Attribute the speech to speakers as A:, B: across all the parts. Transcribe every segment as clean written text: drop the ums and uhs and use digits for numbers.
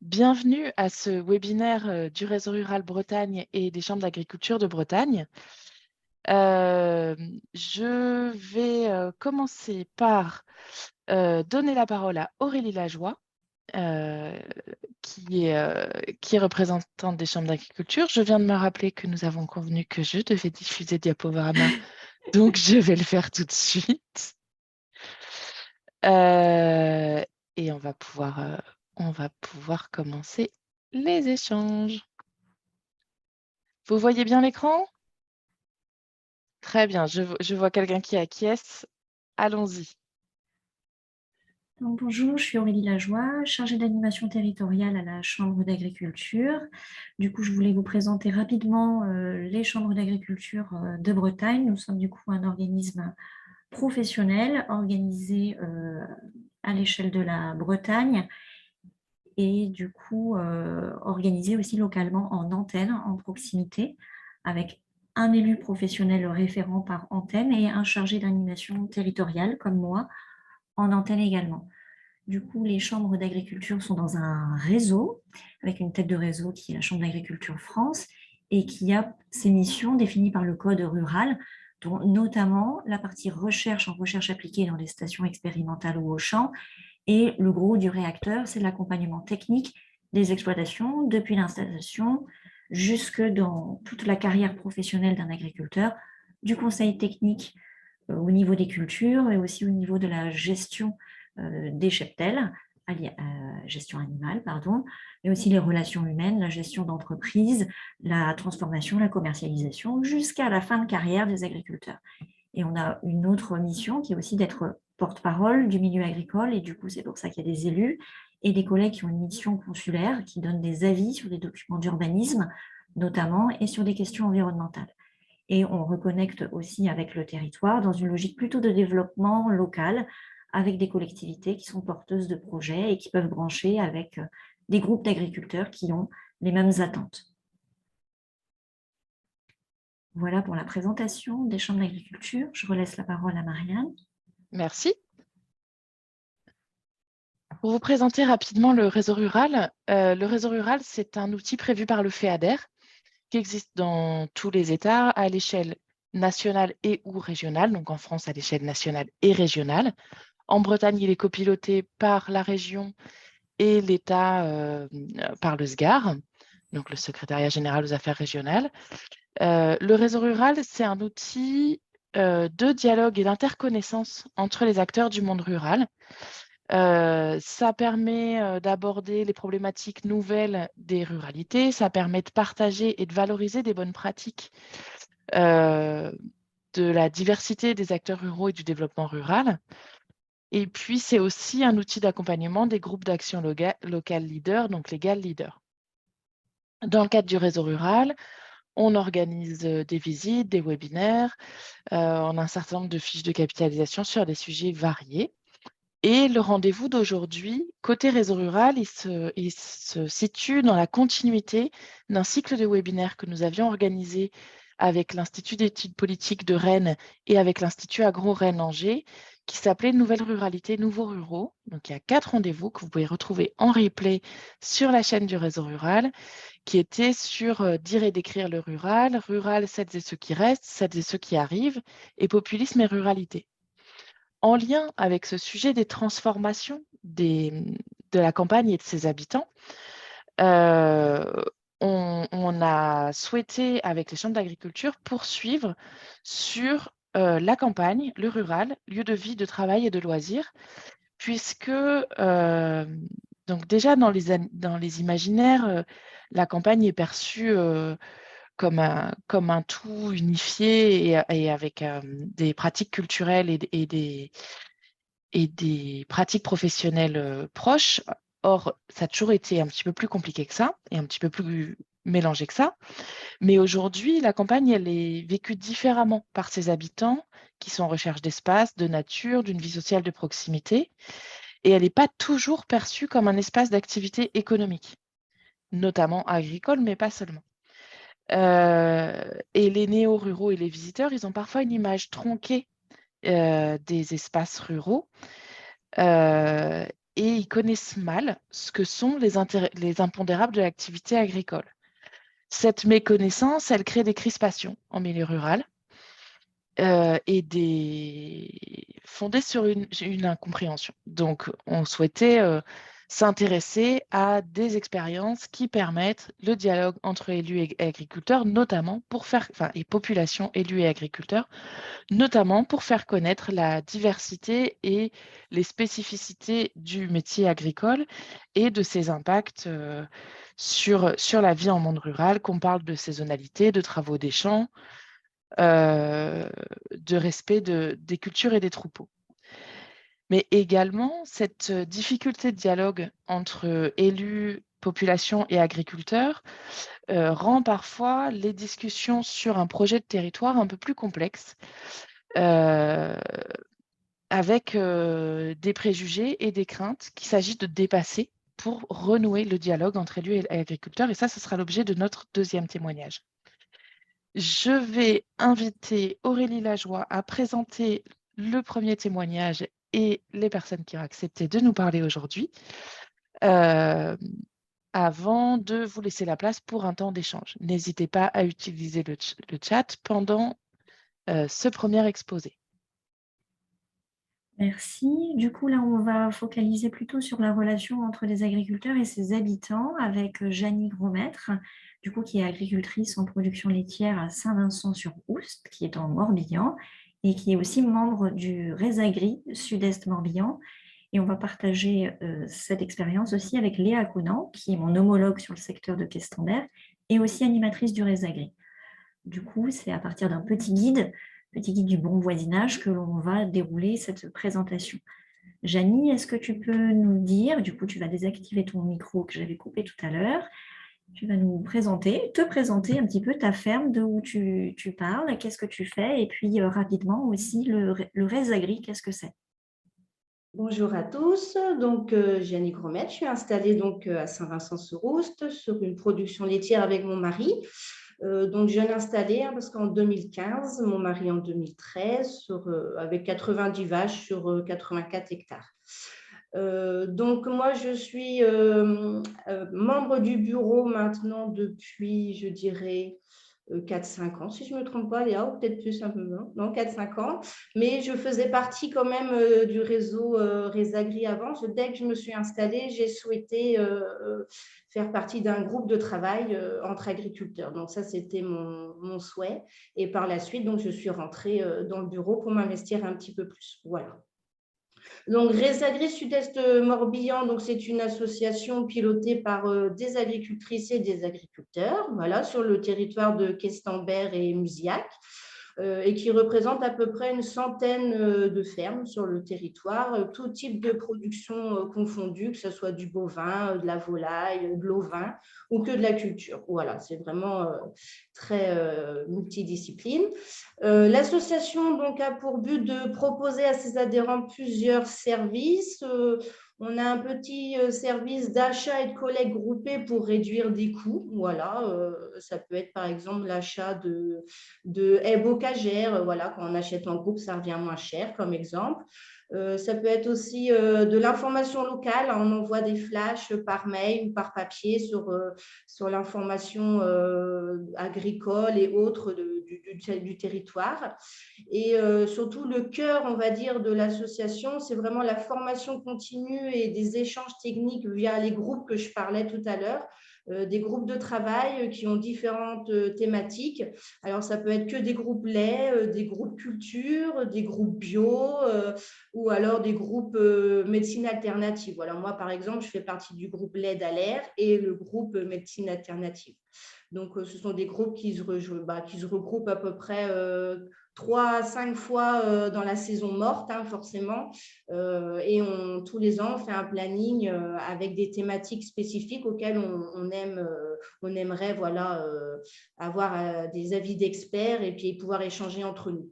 A: Bienvenue à ce webinaire du Réseau rural Bretagne et des chambres d'agriculture de Bretagne. Je vais commencer par donner la parole à Aurélie Lajoie, euh, qui est représentante des chambres d'agriculture. Je viens de me rappeler que nous avons convenu que je devais diffuser Diaporama, donc je vais le faire tout de suite. Euh, et on va pouvoir commencer les échanges. Vous voyez bien l'écran? Très bien, je vois quelqu'un qui acquiesce. Allons-y.
B: Donc, bonjour, je suis Aurélie Lajoie, chargée d'animation territoriale à la Chambre d'agriculture. Du coup, je voulais vous présenter rapidement les chambres d'agriculture de Bretagne. Nous sommes du coup un organisme professionnel organisé à l'échelle de la Bretagne et du coup organisé aussi localement en antenne, en proximité, avec un élu professionnel référent par antenne et un chargé d'animation territoriale comme moi en antenne également. Du coup, les chambres d'agriculture sont dans un réseau, avec une tête de réseau qui est la Chambre d'agriculture France, et qui a ses missions définies par le Code rural, dont notamment la partie recherche en recherche appliquée dans les stations expérimentales ou au champ. Et le gros du réacteur, c'est l'accompagnement technique des exploitations, depuis l'installation jusque dans toute la carrière professionnelle d'un agriculteur, du conseil technique au niveau des cultures et aussi au niveau de la gestion des cheptels, gestion animale, pardon, mais aussi les relations humaines, la gestion d'entreprise, la transformation, la commercialisation, jusqu'à la fin de carrière des agriculteurs. Et on a une autre mission qui est aussi d'être porte-parole du milieu agricole, et du coup, c'est pour ça qu'il y a des élus et des collègues qui ont une mission consulaire, qui donnent des avis sur des documents d'urbanisme, notamment, et sur des questions environnementales. Et on reconnecte aussi avec le territoire dans une logique plutôt de développement local, avec des collectivités qui sont porteuses de projets et qui peuvent brancher avec des groupes d'agriculteurs qui ont les mêmes attentes. Voilà pour la présentation des chambres d'agriculture. Je relaisse la parole à Marianne.
A: Merci. Pour vous présenter rapidement le réseau rural, c'est un outil prévu par le FEADER qui existe dans tous les États à l'échelle nationale et ou régionale, donc en France à l'échelle nationale et régionale. En Bretagne, il est copiloté par la région et l'État par le SGAR, donc le Secrétariat général aux affaires régionales. Le réseau rural, c'est un outil de dialogue et d'interconnaissance entre les acteurs du monde rural. Ça permet d'aborder les problématiques nouvelles des ruralités, ça permet de partager et de valoriser des bonnes pratiques de la diversité des acteurs ruraux et du développement rural. Et puis, c'est aussi un outil d'accompagnement des groupes d'action locales leaders, donc légal leaders. Dans le cadre du réseau rural, on organise des visites, des webinaires, on a un certain nombre de fiches de capitalisation sur des sujets variés. Et le rendez-vous d'aujourd'hui, côté réseau rural, il se situe dans la continuité d'un cycle de webinaires que nous avions organisé avec l'Institut d'études politiques de Rennes et avec l'Institut Agro-Rennes-Angers, qui s'appelait Nouvelle ruralité, nouveaux ruraux. Donc, il y a 4 rendez-vous que vous pouvez retrouver en replay sur la chaîne du réseau rural, qui étaient sur dire et décrire le rural, rural, celles et ceux qui restent, celles et ceux qui arrivent, et populisme et ruralité. En lien avec ce sujet des transformations de la campagne et de ses habitants, euh, on a souhaité, avec les chambres d'agriculture, poursuivre sur la campagne, le rural, lieu de vie, de travail et de loisirs, puisque donc déjà dans les imaginaires, la campagne est perçue comme un tout unifié et avec des pratiques culturelles et des pratiques professionnelles proches. Or, ça a toujours été un petit peu plus compliqué que ça et un petit peu plus mélangé que ça. Mais aujourd'hui, la campagne, elle est vécue différemment par ses habitants qui sont en recherche d'espace, de nature, d'une vie sociale de proximité. Et elle n'est pas toujours perçue comme un espace d'activité économique, notamment agricole, mais pas seulement. Et les néo-ruraux et les visiteurs, ils ont parfois une image tronquée des espaces ruraux. et ils connaissent mal ce que sont les impondérables de l'activité agricole. Cette méconnaissance, elle crée des crispations en milieu rural et fondées sur une incompréhension. Donc, on souhaitait s'intéresser à des expériences qui permettent le dialogue entre élus et agriculteurs, notamment pour faire, enfin, et population, élus et agriculteurs, notamment pour faire connaître la diversité et les spécificités du métier agricole et de ses impacts sur la vie en monde rural, qu'on parle de saisonnalité, de travaux des champs, de respect des cultures et des troupeaux. Mais également, cette difficulté de dialogue entre élus, population et agriculteurs rend parfois les discussions sur un projet de territoire un peu plus complexes, avec des préjugés et des craintes qu'il s'agit de dépasser pour renouer le dialogue entre élus et agriculteurs. Et ça, ce sera l'objet de notre deuxième témoignage. Je vais inviter Aurélie Lajoie à présenter le premier témoignage et les personnes qui ont accepté de nous parler aujourd'hui, avant de vous laisser la place pour un temps d'échange. N'hésitez pas à utiliser le chat pendant ce premier exposé.
B: Merci. Du coup, là, on va focaliser plutôt sur la relation entre les agriculteurs et ses habitants avec Janie Grosmaître, du coup, qui est agricultrice en production laitière à Saint-Vincent-sur-Oust, qui est en Morbihan, et qui est aussi membre du Résagri Sud-Est Morbihan. Et on va partager cette expérience aussi avec Léa Conan, qui est mon homologue sur le secteur de Questembert, et aussi animatrice du Résagri. Du coup, c'est à partir d'un petit guide du bon voisinage que l'on va dérouler cette présentation. Janie, est-ce que tu peux nous dire, du coup tu vas désactiver ton micro que j'avais coupé tout à l'heure, tu vas nous te présenter un petit peu ta ferme, de où tu parles, qu'est-ce que tu fais, et puis rapidement aussi le Résagri, qu'est-ce que c'est?
C: Bonjour à tous, donc Gianni Gromet, je suis installée donc à Saint-Vincent-sur-Oust sur une production laitière avec mon mari. Donc jeune installée parce qu'en 2015, mon mari en 2013, avec 90 vaches sur 84 hectares. Donc moi je suis membre du bureau maintenant depuis, je dirais, 4-5 ans, si je ne me trompe pas, Léa, ou peut-être plus un peu moins, non, 4-5 ans. Mais je faisais partie quand même du réseau Résagri avant. Dès que je me suis installée, j'ai souhaité faire partie d'un groupe de travail entre agriculteurs. Donc ça, c'était mon souhait. Et par la suite, donc, je suis rentrée dans le bureau pour m'investir un petit peu plus. Voilà. Donc, Résagri Sud-Est Morbihan, donc c'est une association pilotée par des agricultrices et des agriculteurs, voilà, sur le territoire de Questembert et Musiac, et qui représente à peu près une centaine de fermes sur le territoire, tout type de production confondue, que ce soit du bovin, de la volaille, de l'ovin ou que de la culture. Voilà, c'est vraiment très multidiscipline. L'association donc a pour but de proposer à ses adhérents plusieurs services. On a un petit service d'achat et de collecte groupée pour réduire des coûts. Voilà, ça peut être par exemple l'achat de haies bocagères. Voilà, quand on achète en groupe, ça revient moins cher, comme exemple. Ça peut être aussi de l'information locale. On envoie des flashs par mail ou par papier sur l'information agricole et autres du territoire. Et surtout, le cœur, on va dire, de l'association, c'est vraiment la formation continue et des échanges techniques via les groupes que je parlais tout à l'heure. Des groupes de travail qui ont différentes thématiques. Alors, ça peut être que des groupes lait, des groupes culture, des groupes bio ou alors des groupes médecine alternative. Voilà, moi, par exemple, je fais partie du groupe lait d'Alaire et le groupe médecine alternative. Donc, ce sont des groupes qui se regroupent à peu près 3 à 5 fois dans la saison morte, hein, forcément. Et tous les ans, on fait un planning avec des thématiques spécifiques auxquelles on aimerait voilà, avoir des avis d'experts et puis pouvoir échanger entre nous.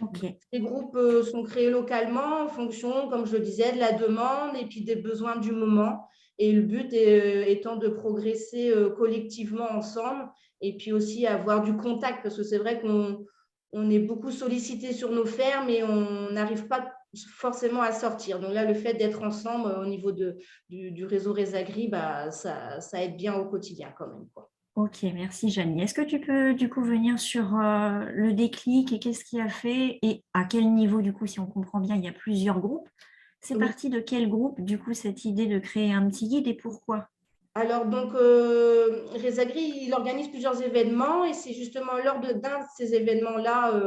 B: Okay.
C: Les groupes sont créés localement en fonction, comme je le disais, de la demande et puis des besoins du moment. Et le but étant de progresser collectivement ensemble et puis aussi avoir du contact parce que c'est vrai qu'on est beaucoup sollicité sur nos fermes et on n'arrive pas forcément à sortir. Donc là, le fait d'être ensemble au niveau du réseau Résagri, ça aide bien au quotidien quand même, quoi.
B: Ok, merci Janie. Est-ce que tu peux du coup venir sur le déclic et qu'est-ce qui a fait et à quel niveau du coup, si on comprend bien, il y a plusieurs groupes. C'est
C: Oui.
B: parti de quel groupe du coup cette idée de créer un petit guide et pourquoi?
C: Alors, donc, Résagri, il organise plusieurs événements et c'est justement lors d'un de ces événements-là,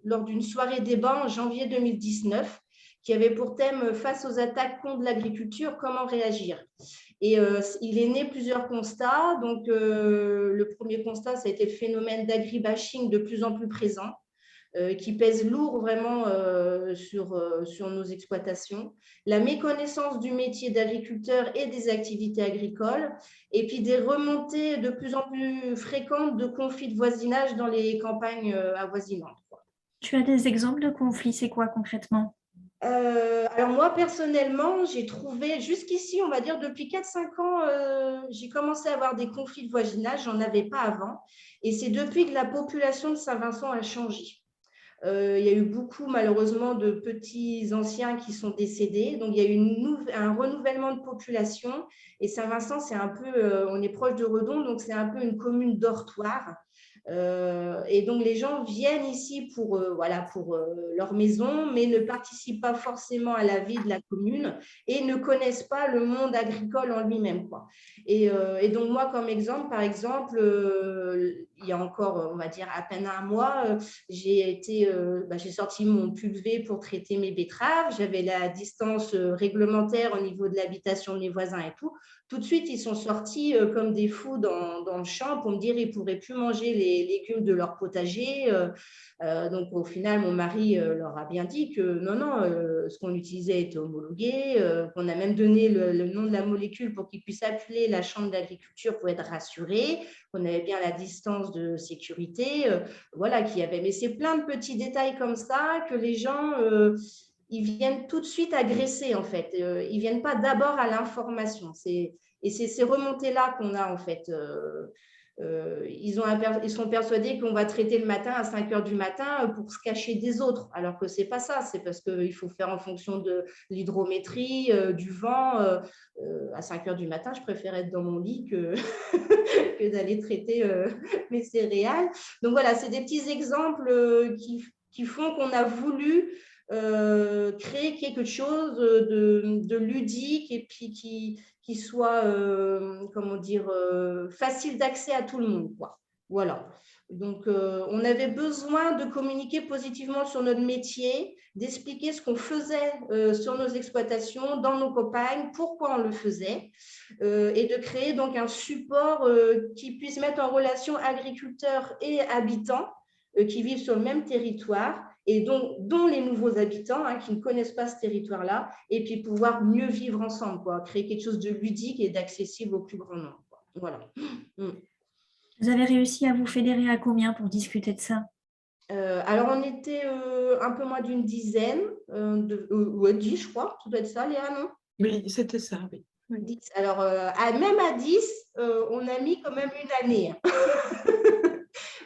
C: lors d'une soirée débat en janvier 2019, qui avait pour thème Face aux attaques contre l'agriculture, comment réagir? Et il est né plusieurs constats. Donc, le premier constat, ça a été le phénomène d'agribashing de plus en plus présent, qui pèse lourd vraiment sur nos exploitations, la méconnaissance du métier d'agriculteur et des activités agricoles, et puis des remontées de plus en plus fréquentes de conflits de voisinage dans les campagnes avoisinantes.
B: Tu as des exemples de conflits, c'est quoi concrètement?
C: Alors moi, personnellement, j'ai trouvé, jusqu'ici, on va dire, depuis 4-5 ans, j'ai commencé à avoir des conflits de voisinage, j'en avais pas avant, et c'est depuis que la population de Saint-Vincent a changé. Il y a eu beaucoup, malheureusement, de petits anciens qui sont décédés. Donc, il y a eu un renouvellement de population. Et Saint-Vincent, c'est un peu, on est proche de Redon, donc c'est un peu une commune dortoir. Et donc, les gens viennent ici pour leur maison, mais ne participent pas forcément à la vie de la commune et ne connaissent pas le monde agricole en lui-même, quoi. Et donc, moi, comme exemple, par exemple, il y a encore, on va dire, à peine un mois, j'ai sorti mon pulvé pour traiter mes betteraves. J'avais la distance réglementaire au niveau de l'habitation de mes voisins et tout. Tout de suite, ils sont sortis comme des fous dans le champ pour me dire qu'ils ne pourraient plus manger les légumes de leur potager. Donc, au final, mon mari leur a bien dit que non, ce qu'on utilisait était homologué, qu'on a même donné le nom de la molécule pour qu'ils puissent appeler la chambre d'agriculture pour être rassurés, qu'on avait bien la distance de sécurité. Voilà, qu'il y avait. Mais c'est plein de petits détails comme ça que les gens ils viennent tout de suite agresser, en fait. Ils ne viennent pas d'abord à l'information. Et c'est ces remontées-là qu'on a, en fait. Ils sont persuadés qu'on va traiter le matin à 5 heures du matin pour se cacher des autres, alors que ce n'est pas ça. C'est parce qu'il faut faire en fonction de l'hydrométrie, du vent. À 5 heures du matin, je préfère être dans mon lit que, que d'aller traiter mes céréales. Donc voilà, c'est des petits exemples qui font qu'on a voulu créer quelque chose de ludique et puis qui soit, comment dire, facile d'accès à tout le monde, quoi. Voilà. Donc, on avait besoin de communiquer positivement sur notre métier, d'expliquer ce qu'on faisait sur nos exploitations, dans nos campagnes, pourquoi on le faisait, et de créer donc un support qui puisse mettre en relation agriculteurs et habitants qui vivent sur le même territoire et dont les nouveaux habitants qui ne connaissent pas ce territoire-là, et puis pouvoir mieux vivre ensemble, quoi, créer quelque chose de ludique et d'accessible au plus grand nombre, quoi. Voilà.
B: Vous avez réussi à vous fédérer à combien pour discuter de ça?
C: Alors, on était un peu moins d'une dizaine, 10, je crois. Ça doit être ça, Léa, non?
D: Oui, c'était ça, oui.
C: 10. Alors, même à 10, on a mis quand même une année.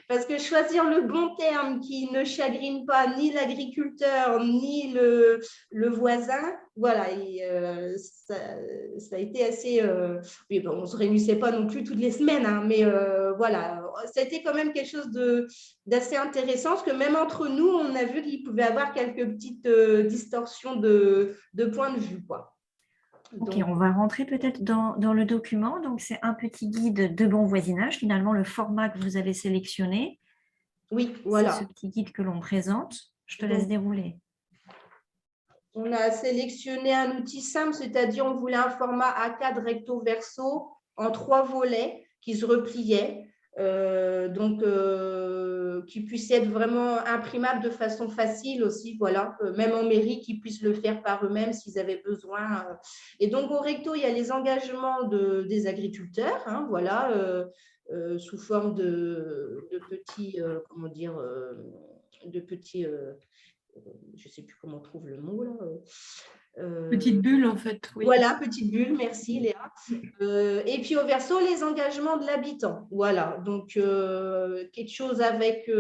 C: Parce que choisir le bon terme qui ne chagrine pas ni l'agriculteur ni le voisin, voilà, ça a été assez… oui, bon, on ne se réunissait pas non plus toutes les semaines, mais voilà, ça a été quand même quelque chose d'assez intéressant, parce que même entre nous, on a vu qu'il pouvait y avoir quelques petites distorsions de point de vue, quoi.
B: Ok, on va rentrer peut-être dans le document. Donc, c'est un petit guide de bon voisinage, finalement, le format que vous avez sélectionné.
C: Oui, voilà.
B: C'est ce petit guide que l'on présente. Je te laisse dérouler.
C: On a sélectionné un outil simple, c'est-à-dire on voulait un format A4 recto verso en 3 volets qui se repliaient, qui puisse être vraiment imprimable de façon facile aussi, voilà, même en mairie, qu'ils puissent le faire par eux-mêmes s'ils avaient besoin. Et donc au recto, il y a les engagements des agriculteurs, voilà, sous forme de petits, comment dire, de petits… je ne sais plus comment on trouve le mot là.
D: Petite bulle, en fait, oui.
C: Voilà, petite bulle, merci Léa. Et puis au verso, les engagements de l'habitant. Voilà, donc quelque chose avec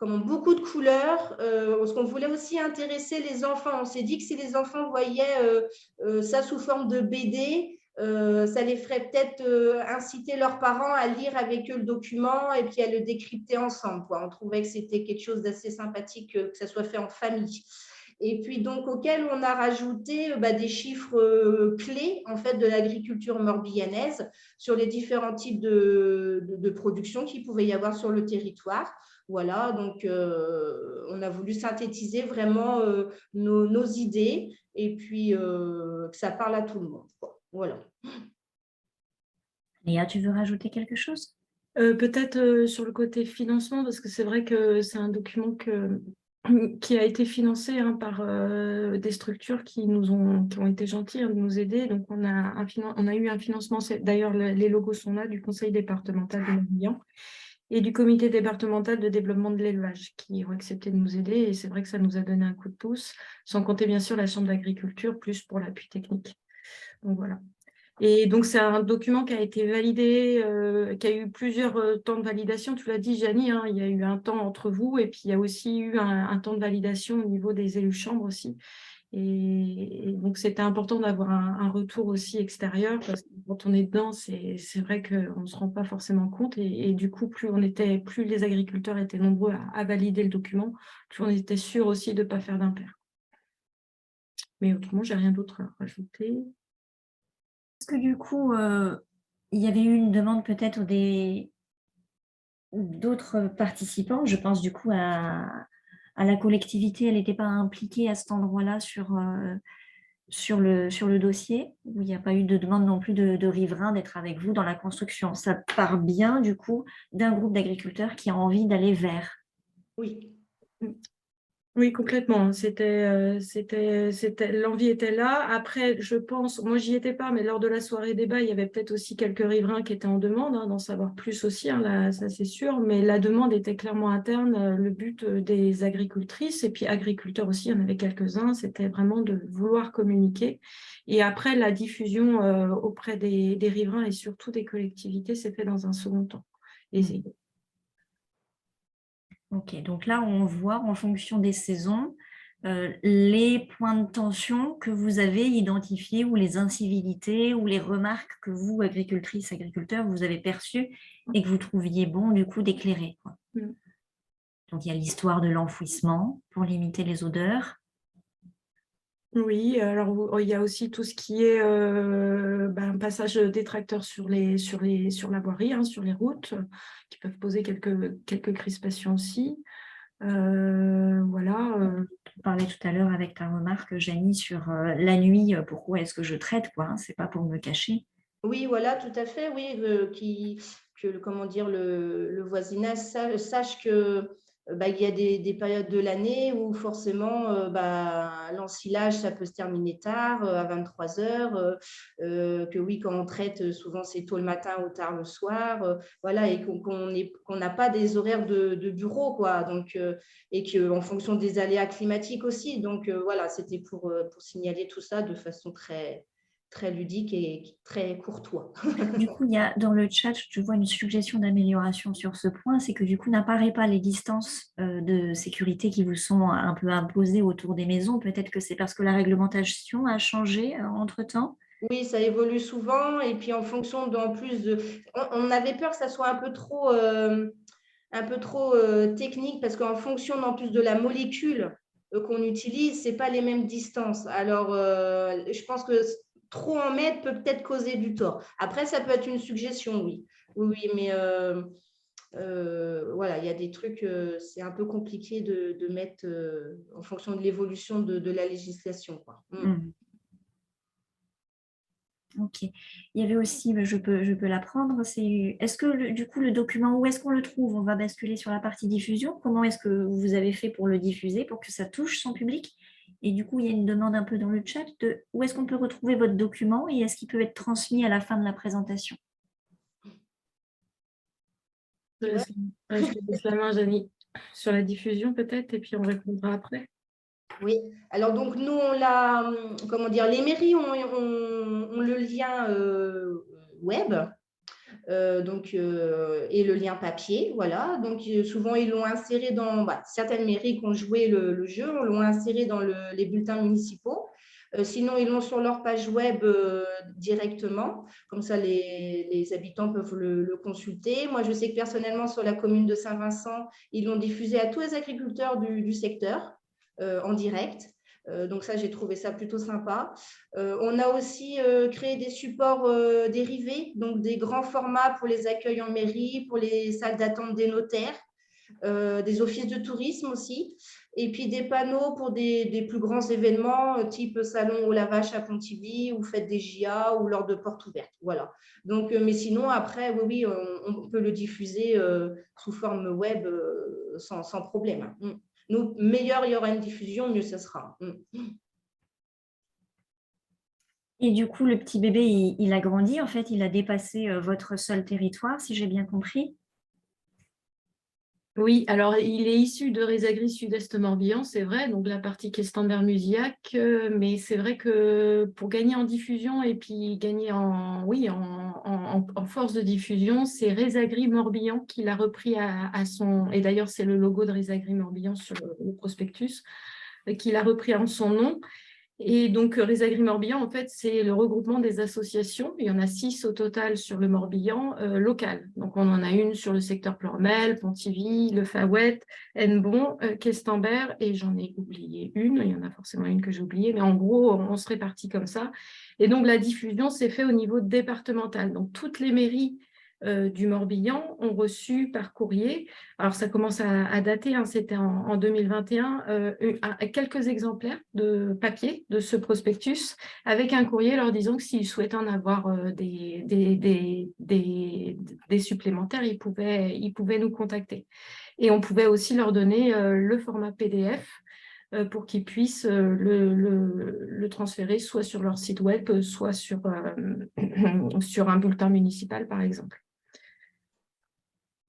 C: beaucoup de couleurs, parce qu'on voulait aussi intéresser les enfants. On s'est dit que si les enfants voyaient ça sous forme de BD, ça les ferait peut-être inciter leurs parents à lire avec eux le document et puis à le décrypter ensemble, quoi. On trouvait que c'était quelque chose d'assez sympathique que ça soit fait en famille. Et puis donc auquel on a rajouté des chiffres clés en fait de l'agriculture morbihannaise sur les différents types de production qu'il pouvait y avoir sur le territoire. Voilà, donc on a voulu synthétiser vraiment nos idées et puis que ça parle à tout le monde, quoi. Voilà.
B: Léa, tu veux rajouter quelque chose?
D: Peut-être sur le côté financement, parce que c'est vrai que c'est un document qui a été financé par des structures qui ont été gentilles de nous aider. Donc, on a eu un financement, d'ailleurs, les logos sont là, du conseil départemental de Morbihan et du comité départemental de développement de l'élevage qui ont accepté de nous aider. Et c'est vrai que ça nous a donné un coup de pouce, sans compter bien sûr la Chambre d'agriculture, plus pour l'appui technique. Donc, voilà. Et donc, c'est un document qui a été validé, qui a eu plusieurs temps de validation. Tu l'as dit, Janie, il y a eu un temps entre vous et puis il y a aussi eu un temps de validation au niveau des élus chambres aussi. Et donc, c'était important d'avoir un retour aussi extérieur parce que quand on est dedans, c'est vrai qu'on ne se rend pas forcément compte. Et du coup, plus les agriculteurs étaient nombreux à valider le document, plus on était sûr aussi de ne pas faire d'impair. Mais autrement, je n'ai rien d'autre à rajouter.
B: Est-ce que du coup, il y avait eu une demande peut-être d'autres participants? Je pense du coup à la collectivité, elle n'était pas impliquée à cet endroit-là sur le dossier, où il n'y a pas eu de demande non plus de riverains d'être avec vous dans la construction. Ça part bien du coup d'un groupe d'agriculteurs qui a envie d'aller vers.
C: Oui.
D: Oui, complètement. L'envie était là. Après, je pense, moi, j'y étais pas, mais lors de la soirée débat, il y avait peut-être aussi quelques riverains qui étaient en demande, d'en savoir plus aussi, là, ça c'est sûr. Mais la demande était clairement interne. Le but des agricultrices et puis agriculteurs aussi, il y en avait quelques-uns, c'était vraiment de vouloir communiquer. Et après, la diffusion auprès des riverains et surtout des collectivités s'est fait dans un second temps.
B: Ok, donc là, on voit en fonction des saisons les points de tension que vous avez identifiés ou les incivilités ou les remarques que vous, agricultrices, agriculteurs, vous avez perçues et que vous trouviez bon du coup d'éclairer. Donc il y a l'histoire de l'enfouissement pour limiter les odeurs.
D: Oui, alors il y a aussi tout ce qui est un passage des tracteurs sur la voirie, sur les routes, qui peuvent poser quelques crispations aussi. Voilà.
B: On parlait tout à l'heure avec ta remarque, Janie, sur la nuit, pourquoi est-ce que je traite, quoi, hein, c'est pas pour me cacher.
C: Oui, voilà, tout à fait, oui, comment dire, le voisinage sache que il y a des périodes de l'année où forcément l'ensilage, ça peut se terminer tard, à 23 heures, que oui, quand on traite, souvent c'est tôt le matin ou tard le soir, voilà, et qu'on n'a pas des horaires de bureau, quoi, donc, et qu'en fonction des aléas climatiques aussi, donc voilà, c'était pour signaler tout ça de façon très ludique et très courtois.
B: Du coup, il y a dans le chat, je vois une suggestion d'amélioration sur ce point, c'est que du coup, n'apparaît pas les distances de sécurité qui vous sont un peu imposées autour des maisons. Peut-être que c'est parce que la réglementation a changé entre-temps.
C: Oui, ça évolue souvent et puis en fonction en plus de... On avait peur que ça soit un peu trop technique parce qu'en fonction en plus de la molécule qu'on utilise, c'est pas les mêmes distances. Alors, je pense que trop en mettre peut peut-être causer du tort. Après, ça peut être une suggestion, oui. Oui, mais voilà, il y a des trucs, c'est un peu compliqué de mettre en fonction de l'évolution de la législation, quoi.
B: Ok. Il y avait aussi, je peux l'apprendre, est-ce que du coup le document, où est-ce qu'on le trouve? On va basculer sur la partie diffusion. Comment est-ce que vous avez fait pour le diffuser, pour que ça touche son public? Et du coup, il y a une demande un peu dans le chat de où est-ce qu'on peut retrouver votre document et est-ce qu'il peut être transmis à la fin de la présentation?
D: Je te laisse la main, Janie, sur la diffusion peut-être, et puis on répondra après.
C: Oui, alors donc nous, on l'a, comment dire, les mairies ont le lien web. et le lien papier, voilà. Donc, souvent, ils l'ont inséré dans… certaines mairies qui ont joué le jeu, l'ont inséré dans les bulletins municipaux. Sinon, ils l'ont sur leur page web directement. Comme ça, les habitants peuvent le consulter. Moi, je sais que personnellement, sur la commune de Saint-Vincent, ils l'ont diffusé à tous les agriculteurs du secteur en direct. Donc ça, j'ai trouvé ça plutôt sympa. On a aussi créé des supports dérivés, donc des grands formats pour les accueils en mairie, pour les salles d'attente des notaires, des offices de tourisme aussi, et puis des panneaux pour des plus grands événements, type salon au lavage à Pontivy, ou fête des JA, ou lors de portes ouvertes. Voilà. Donc, mais sinon, après, oui, on peut le diffuser sous forme web sans problème. Nous, meilleur il y aura une diffusion, mieux ce sera.
B: Et du coup, le petit bébé, il a grandi, en fait, il a dépassé votre seul territoire, si j'ai bien compris.
D: Oui, alors il est issu de Résagri Sud-Est Morbihan, c'est vrai, donc la partie qui est Standard-Musillac, mais c'est vrai que pour gagner en diffusion et puis gagner en force de diffusion, c'est Résagri Morbihan qui l'a repris à son… Et d'ailleurs, c'est le logo de Résagri Morbihan sur le prospectus, qui l'a repris en son nom. Et donc, Résagri Morbihan, en fait, c'est le regroupement des associations. Il y en a 6 au total sur le Morbihan local. Donc, on en a une sur le secteur Plormel, Pontivy, Le Fawet, Hennebont, Questembert, et j'en ai oublié une. Il y en a forcément une que j'ai oubliée, mais en gros, on se répartit comme ça. Et donc, la diffusion s'est faite au niveau départemental. Donc, toutes les mairies du Morbihan ont reçu par courrier. Alors, ça commence à dater, hein, c'était en 2021, quelques exemplaires de papier de ce prospectus avec un courrier leur disant que s'ils souhaitaient en avoir des supplémentaires, ils pouvaient nous contacter. Et on pouvait aussi leur donner le format PDF pour qu'ils puissent le transférer soit sur leur site web, soit sur un bulletin municipal, par exemple.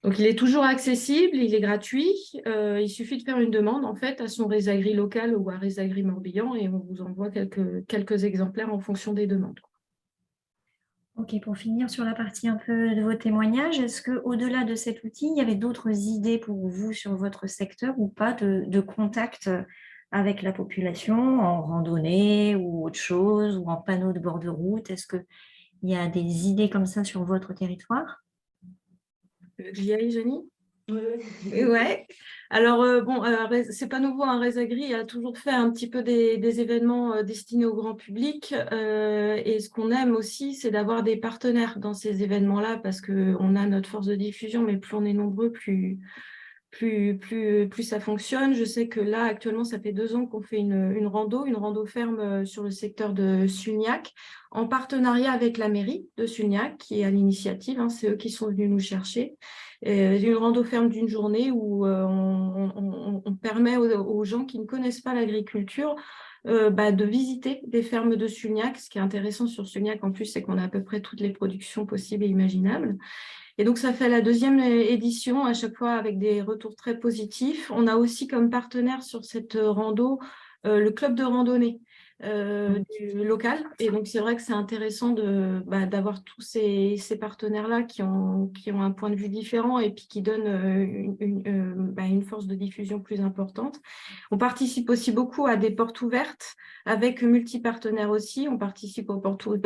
D: Donc, il est toujours accessible, il est gratuit. Il suffit de faire une demande en fait à son Résagri local ou à Résagri Morbihan et on vous envoie quelques exemplaires en fonction des demandes.
B: Ok, pour finir sur la partie un peu de vos témoignages, est-ce qu'au-delà de cet outil, il y avait d'autres idées pour vous sur votre secteur ou pas de contact avec la population en randonnée ou autre chose ou en panneau de bord de route? Est-ce qu'il y a des idées comme ça sur votre territoire?
D: J'y aille, Jenny?
C: Oui.
D: Ouais. Alors, c'est pas nouveau, hein, Résagri a toujours fait un petit peu des événements destinés au grand public. Et ce qu'on aime aussi, c'est d'avoir des partenaires dans ces événements-là parce qu'on a notre force de diffusion, mais plus on est nombreux, plus ça fonctionne. Je sais que là, actuellement, ça fait 2 ans qu'on fait une rando ferme sur le secteur de Sugnac, en partenariat avec la mairie de Sugnac, qui est à l'initiative, hein, c'est eux qui sont venus nous chercher. Une rando ferme d'une journée où on permet aux gens qui ne connaissent pas l'agriculture de visiter des fermes de Sugnac. Ce qui est intéressant sur Sugnac, en plus, c'est qu'on a à peu près toutes les productions possibles et imaginables. Et donc, ça fait la 2e édition, à chaque fois avec des retours très positifs. On a aussi comme partenaire sur cette rando le club de randonnée du local. Et donc, c'est vrai que c'est intéressant d'avoir tous ces partenaires-là qui ont un point de vue différent et puis qui donnent une force de diffusion plus importante. On participe aussi beaucoup à des portes ouvertes avec multi-partenaires aussi. On participe aux portes ouvertes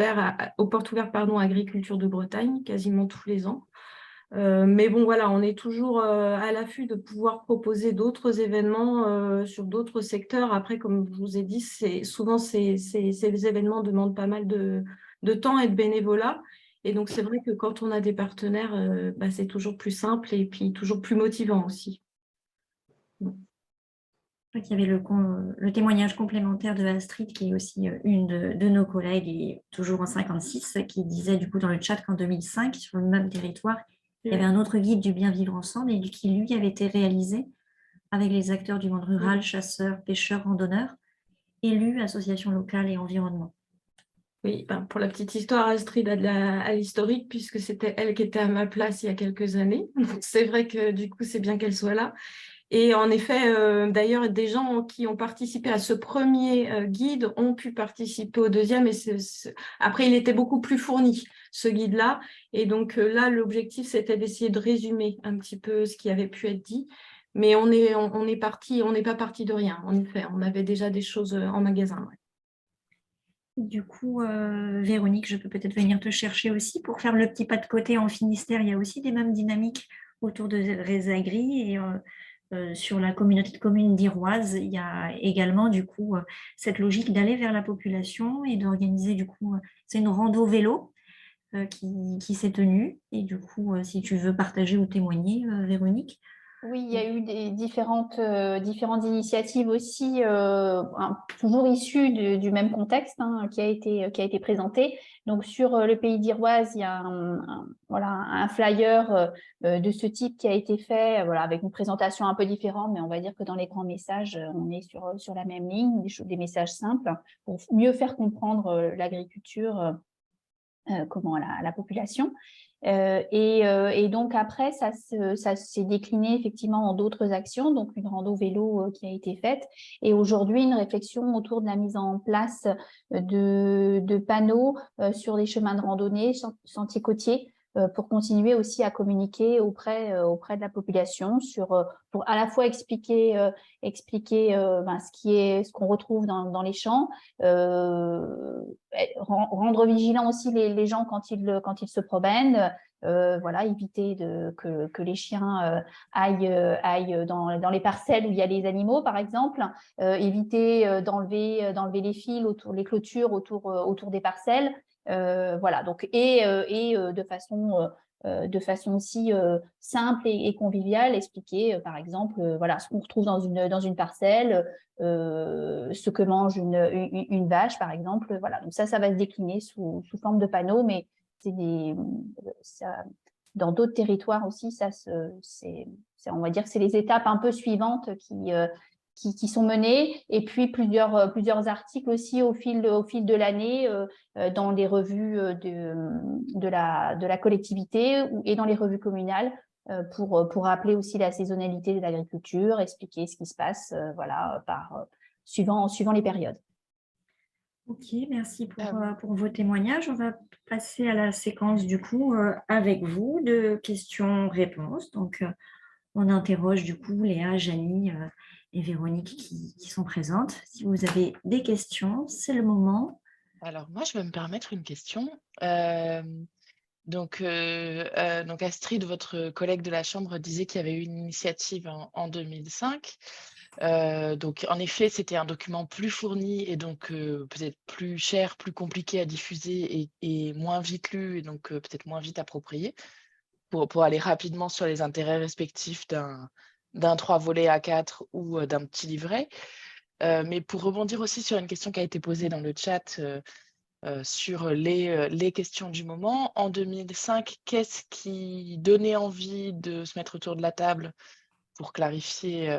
D: Agriculture de Bretagne quasiment tous les ans. Mais bon, voilà, on est toujours à l'affût de pouvoir proposer d'autres événements sur d'autres secteurs. Après, comme je vous ai dit, souvent ces événements demandent pas mal de temps et de bénévolat. Et donc, c'est vrai que quand on a des partenaires, c'est toujours plus simple et puis toujours plus motivant aussi.
B: Il y avait le témoignage complémentaire de Astrid, qui est aussi une de nos collègues et toujours en 56, qui disait du coup dans le chat qu'en 2005, sur le même territoire, il y avait un autre guide du bien vivre ensemble et qui, lui, avait été réalisé avec les acteurs du monde rural, chasseurs, pêcheurs, randonneurs, élus, associations locales et environnement.
D: Oui, pour la petite histoire, Astrid a à l'historique puisque c'était elle qui était à ma place il y a quelques années. Donc, c'est vrai que du coup, c'est bien qu'elle soit là. Et en effet, d'ailleurs, des gens qui ont participé à ce premier guide ont pu participer au deuxième. Et après, il était beaucoup plus fourni, ce guide-là. Et donc là, l'objectif, c'était d'essayer de résumer un petit peu ce qui avait pu être dit. Mais on n'est pas parti de rien, en effet. On avait déjà des choses en magasin. Ouais.
B: Du coup, Véronique, je peux peut-être venir te chercher aussi pour faire le petit pas de côté en Finistère. Il y a aussi des mêmes dynamiques autour de Resagri et sur la communauté de communes d'Iroise, il y a également du coup cette logique d'aller vers la population et d'organiser du coup, c'est une rando vélo qui s'est tenue. Et du coup, si tu veux partager ou témoigner, Véronique.
E: Oui, il y a eu des différentes initiatives aussi, toujours issues du même contexte qui a été présenté. Donc, sur le pays d'Iroise, il y a voilà, un flyer de ce type qui a été fait, voilà, avec une présentation un peu différente, mais on va dire que dans les grands messages, on est sur la même ligne, des messages simples pour mieux faire comprendre l'agriculture comment à la population. Et donc après, ça s'est décliné effectivement en d'autres actions, donc une rando vélo qui a été faite, et aujourd'hui une réflexion autour de la mise en place de panneaux sur les chemins de randonnée, sentiers côtiers, pour continuer aussi à communiquer auprès de la population pour à la fois expliquer ce qu'on retrouve dans les champs, rendre vigilant aussi les gens quand ils se promènent, voilà, éviter que les chiens aillent dans les parcelles où il y a les animaux, par exemple, éviter d'enlever les fils les clôtures autour des parcelles, voilà. Donc de façon aussi simple et conviviale, expliquer par exemple voilà ce qu'on retrouve dans une parcelle, ce que mange une vache par exemple, voilà. Donc ça va se décliner sous forme de panneaux, mais dans d'autres territoires aussi, on va dire que c'est les étapes un peu suivantes qui sont menées, et puis plusieurs articles aussi au fil de l'année dans les revues de la collectivité et dans les revues communales pour rappeler aussi la saisonnalité de l'agriculture, expliquer ce qui se passe voilà, suivant les périodes.
B: Ok, merci pour vos témoignages. On va passer à la séquence du coup avec vous de questions-réponses. Donc, on interroge du coup Léa, Janie et Véronique qui sont présentes. Si vous avez des questions, c'est le moment.
A: Alors, moi, je vais me permettre une question. Donc Astrid, votre collègue de la Chambre, disait qu'il y avait eu une initiative en 2005. Donc, en effet, c'était un document plus fourni et donc peut-être plus cher, plus compliqué à diffuser et moins vite lu et donc peut-être moins vite approprié pour aller rapidement sur les intérêts respectifs d'un 3 volets A4 ou d'un petit livret. Mais pour rebondir aussi sur une question qui a été posée dans le chat sur les questions du moment, en 2005, qu'est-ce qui donnait envie de se mettre autour de la table pour clarifier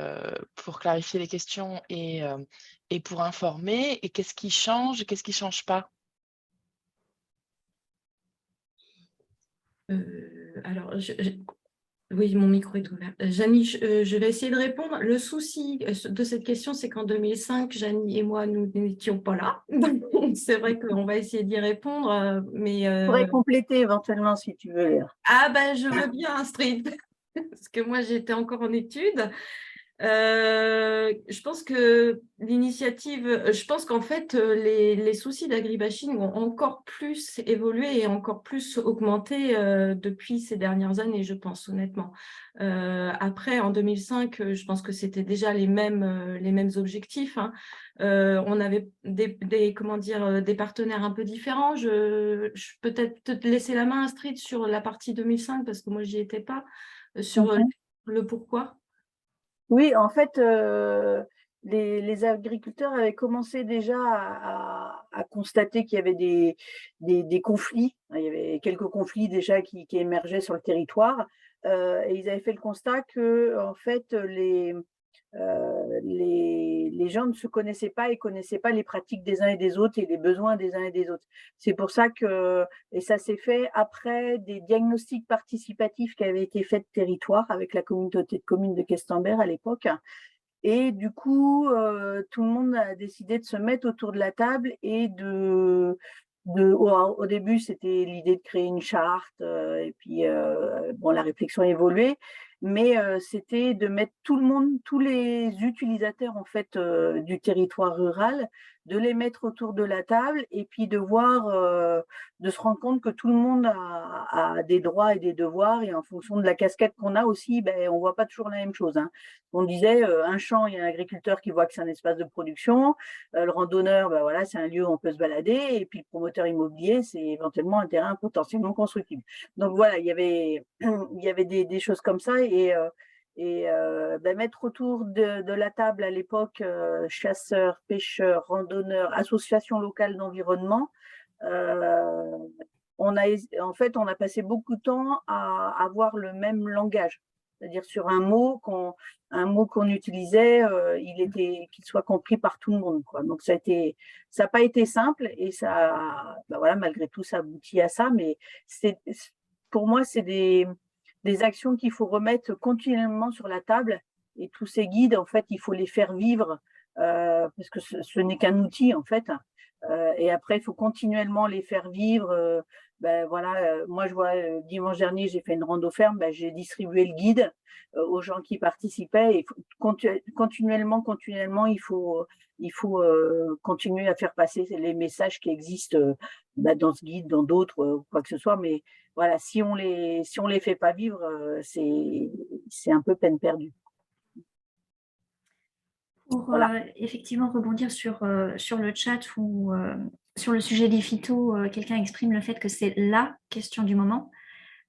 A: les questions et pour informer, et qu'est-ce qui change et qu'est-ce qui ne change pas?
D: Alors, oui, mon micro est ouvert. Janie, je vais essayer de répondre. Le souci de cette question, c'est qu'en 2005, Janie et moi, nous n'étions pas là. Donc, c'est vrai qu'on va essayer d'y répondre. Mais,
F: Je pourrais compléter éventuellement si tu veux, Léa.
D: Ah ben, je veux bien, Astrid, parce que moi, j'étais encore en études. Je pense que je pense qu'en fait, les soucis d'agribashing ont encore plus évolué et encore plus augmenté depuis ces dernières années, je pense, honnêtement. Après, en 2005, je pense que c'était déjà les mêmes objectifs. On avait des partenaires un peu différents. Je peut-être te laisser la main, Astrid, sur la partie 2005, parce que moi, j'y étais pas, sur le pourquoi.
F: Oui, en fait, les agriculteurs avaient commencé déjà à constater qu'il y avait des conflits. Il y avait quelques conflits déjà qui émergeaient sur le territoire. Et ils avaient fait le constat que, en fait, les gens ne se connaissaient pas et connaissaient pas les pratiques des uns et des autres et les besoins des uns et des autres. C'est pour ça que, et ça s'est fait après des diagnostics participatifs qui avaient été faits de territoire avec la communauté de communes de Questembert à l'époque. Et du coup, tout le monde a décidé de se mettre autour de la table et au début, c'était l'idée de créer une charte, et puis bon, la réflexion a évolué, mais c'était de mettre tout le monde, tous les utilisateurs en fait du territoire rural, de les mettre autour de la table et puis de voir, de se rendre compte que tout le monde a des droits et des devoirs et en fonction de la casquette qu'on a aussi, ben, on voit pas toujours la même chose, hein. On disait un champ, il y a un agriculteur qui voit que c'est un espace de production, le randonneur, ben voilà, c'est un lieu où on peut se balader, et puis le promoteur immobilier, c'est éventuellement un terrain potentiellement constructible. Donc voilà, il y avait des choses comme ça, et ben, mettre autour de la table à l'époque chasseurs, pêcheurs, randonneurs, associations locales d'environnement. En fait, on a passé beaucoup de temps à avoir le même langage. C'est-à-dire sur un mot qu'on utilisait, qu'il soit compris par tout le monde, quoi. Donc ça n'a pas été simple, et ça, ben voilà, malgré tout, ça aboutit à ça. Mais pour moi, c'est des actions qu'il faut remettre continuellement sur la table. Et tous ces guides, en fait, il faut les faire vivre, parce que ce n'est qu'un outil, en fait. Et après, il faut continuellement les faire vivre. Ben voilà, moi, je vois, dimanche dernier, j'ai fait une rando ferme, ben, j'ai distribué le guide aux gens qui participaient. Et continuellement, il faut continuer à faire passer les messages qui existent ben, dans ce guide, dans d'autres, quoi que ce soit. Mais voilà, si on les fait pas vivre, c'est un peu peine perdue.
B: Pour
F: Voilà.
B: effectivement rebondir sur le chat ou sur le sujet des phytos, quelqu'un exprime le fait que c'est la question du moment.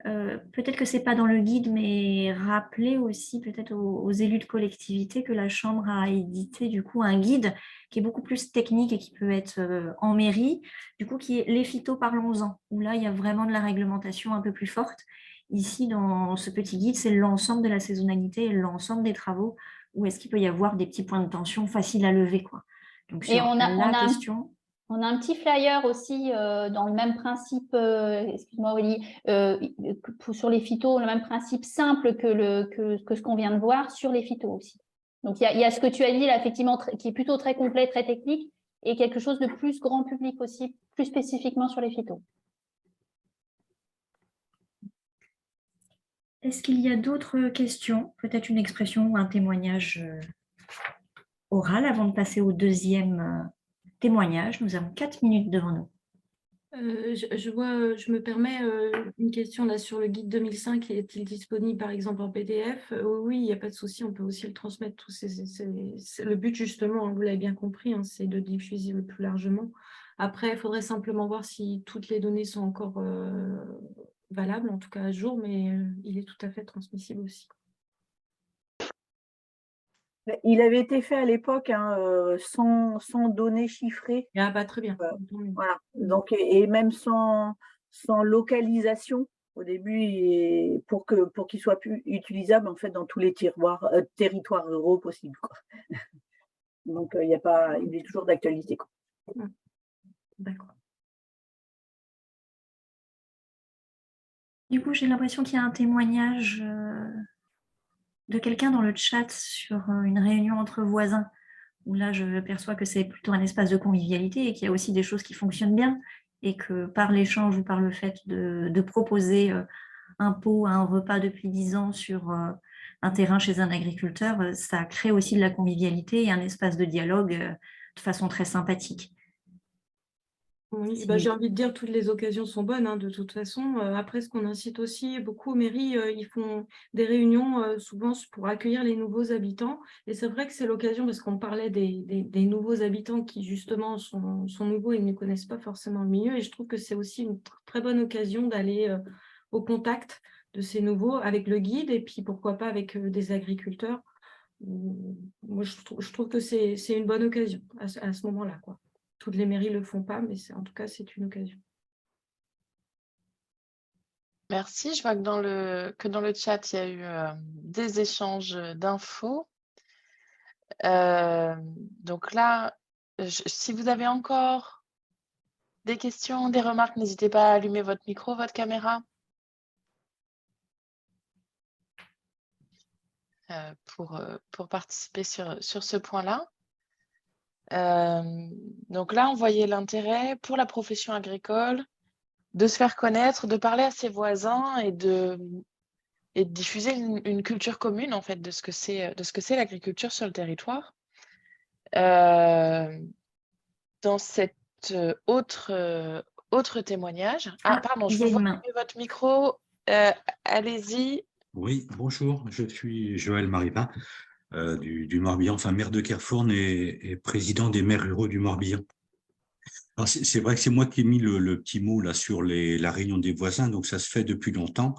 B: Peut-être que ce n'est pas dans le guide, mais rappeler aussi peut-être aux élus de collectivité que la Chambre a édité du coup un guide qui est beaucoup plus technique et qui peut être en mairie, du coup qui est les phytos parlons-en, où là il y a vraiment de la réglementation un peu plus forte. Ici, dans ce petit guide, c'est l'ensemble de la saisonnalité et l'ensemble des travaux où est-ce qu'il peut y avoir des petits points de tension facirs à lever, quoi. Donc
E: Et
B: sur la question...
E: On a un petit flyer aussi dans le même principe, excuse-moi Aurélie, sur les phytos, le même principe simple que ce qu'on vient de voir sur les phytos aussi. Donc il y a ce que tu as dit là, effectivement, qui est plutôt très complet, très technique, et quelque chose de plus grand public aussi, plus spécifiquement sur les phytos.
B: Est-ce qu'il y a d'autres questions? Peut-être une expression ou un témoignage oral avant de passer au deuxième témoignage. Nous avons 4 minutes devant nous.
D: Je me permets une question là sur le guide 2005. Est-il disponible par exemple en PDF? Oui, il n'y a pas de souci, on peut aussi le transmettre. C'est le but justement, hein, vous l'avez bien compris, hein, c'est de diffuser le plus largement. Après, il faudrait simplement voir si toutes les données sont encore valables, en tout cas à jour, mais il est tout à fait transmissible aussi.
F: Il avait été fait à l'époque sans données chiffrées.
D: Ah bah très bien.
F: Voilà. Donc, et même sans localisation au début, pour qu'il soit plus utilisable en fait dans tous les territoires ruraux possibles, quoi. Donc il est toujours d'actualité, quoi.
D: D'accord.
B: Du coup, j'ai l'impression qu'il y a un témoignage de quelqu'un dans le chat sur une réunion entre voisins, où là, je perçois que c'est plutôt un espace de convivialité et qu'il y a aussi des choses qui fonctionnent bien, et que par l'échange ou par le fait de proposer un pot, un repas depuis 10 ans sur un terrain chez un agriculteur, ça crée aussi de la convivialité et un espace de dialogue de façon très sympathique.
D: Oui, bah, j'ai envie de dire toutes les occasions sont bonnes, hein, de toute façon. Après, ce qu'on incite aussi beaucoup aux mairies, ils font des réunions souvent pour accueillir les nouveaux habitants. Et c'est vrai que c'est l'occasion, parce qu'on parlait des nouveaux habitants qui justement sont nouveaux et ne connaissent pas forcément le milieu. Et je trouve que c'est aussi une très bonne occasion d'aller au contact de ces nouveaux avec le guide et puis pourquoi pas avec des agriculteurs. Moi, je trouve que c'est une bonne occasion à ce moment-là, quoi. Toutes les mairies ne le font pas, mais en tout cas, c'est une occasion.
A: Merci. Je vois que dans le chat, il y a eu des échanges d'infos. Donc là, si vous avez encore des questions, des remarques, n'hésitez pas à allumer votre micro, votre caméra. Pour participer sur ce point-là. Donc là, on voyait l'intérêt pour la profession agricole de se faire connaître, de parler à ses voisins et de diffuser une culture commune en fait de ce que c'est l'agriculture sur le territoire. Dans cet autre témoignage. Ah, pardon, je vous vois allumer votre micro. Allez-y.
G: Oui, bonjour, je suis Joël Maripin du Morbihan, enfin maire de Kerfourne et président des maires ruraux du Morbihan. Alors c'est vrai que c'est moi qui ai mis le petit mot là sur la réunion des voisins, donc ça se fait depuis longtemps.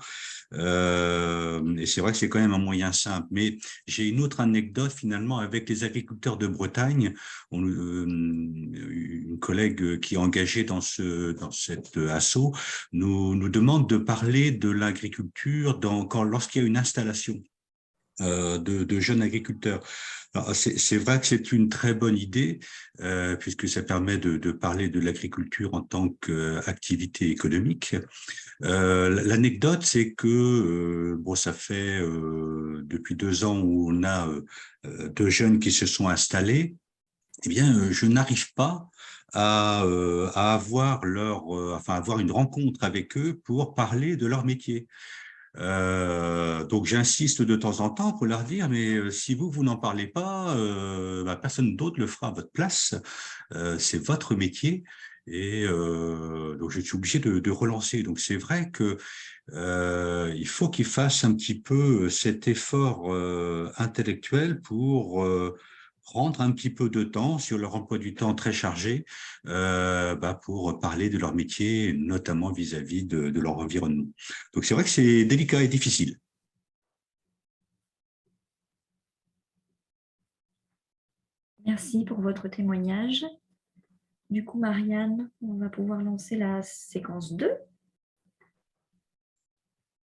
G: Et c'est vrai que c'est quand même un moyen simple. Mais j'ai une autre anecdote finalement avec les agriculteurs de Bretagne. Une collègue qui est engagée dans cet assaut nous demande de parler de l'agriculture lorsqu'il y a une installation de jeunes agriculteurs. C'est vrai que c'est une très bonne idée puisque ça permet de parler de l'agriculture en tant qu'activité économique. L'anecdote, c'est que bon, ça fait depuis 2 ans où on a 2 jeunes qui se sont installés. Eh bien, je n'arrive pas à avoir avoir une rencontre avec eux pour parler de leur métier. Donc j'insiste de temps en temps pour leur dire, mais si vous n'en parlez pas, personne d'autre le fera à votre place. C'est votre métier. Et donc je suis obligé de relancer. Donc c'est vrai que il faut qu'ils fassent un petit peu cet effort intellectuel pour prendre un petit peu de temps sur leur emploi du temps très chargé pour parler de leur métier, notamment vis-à-vis de leur environnement. Donc c'est vrai que c'est délicat et difficile.
B: Merci pour votre témoignage. Du coup, Marianne, on va pouvoir lancer la séquence 2.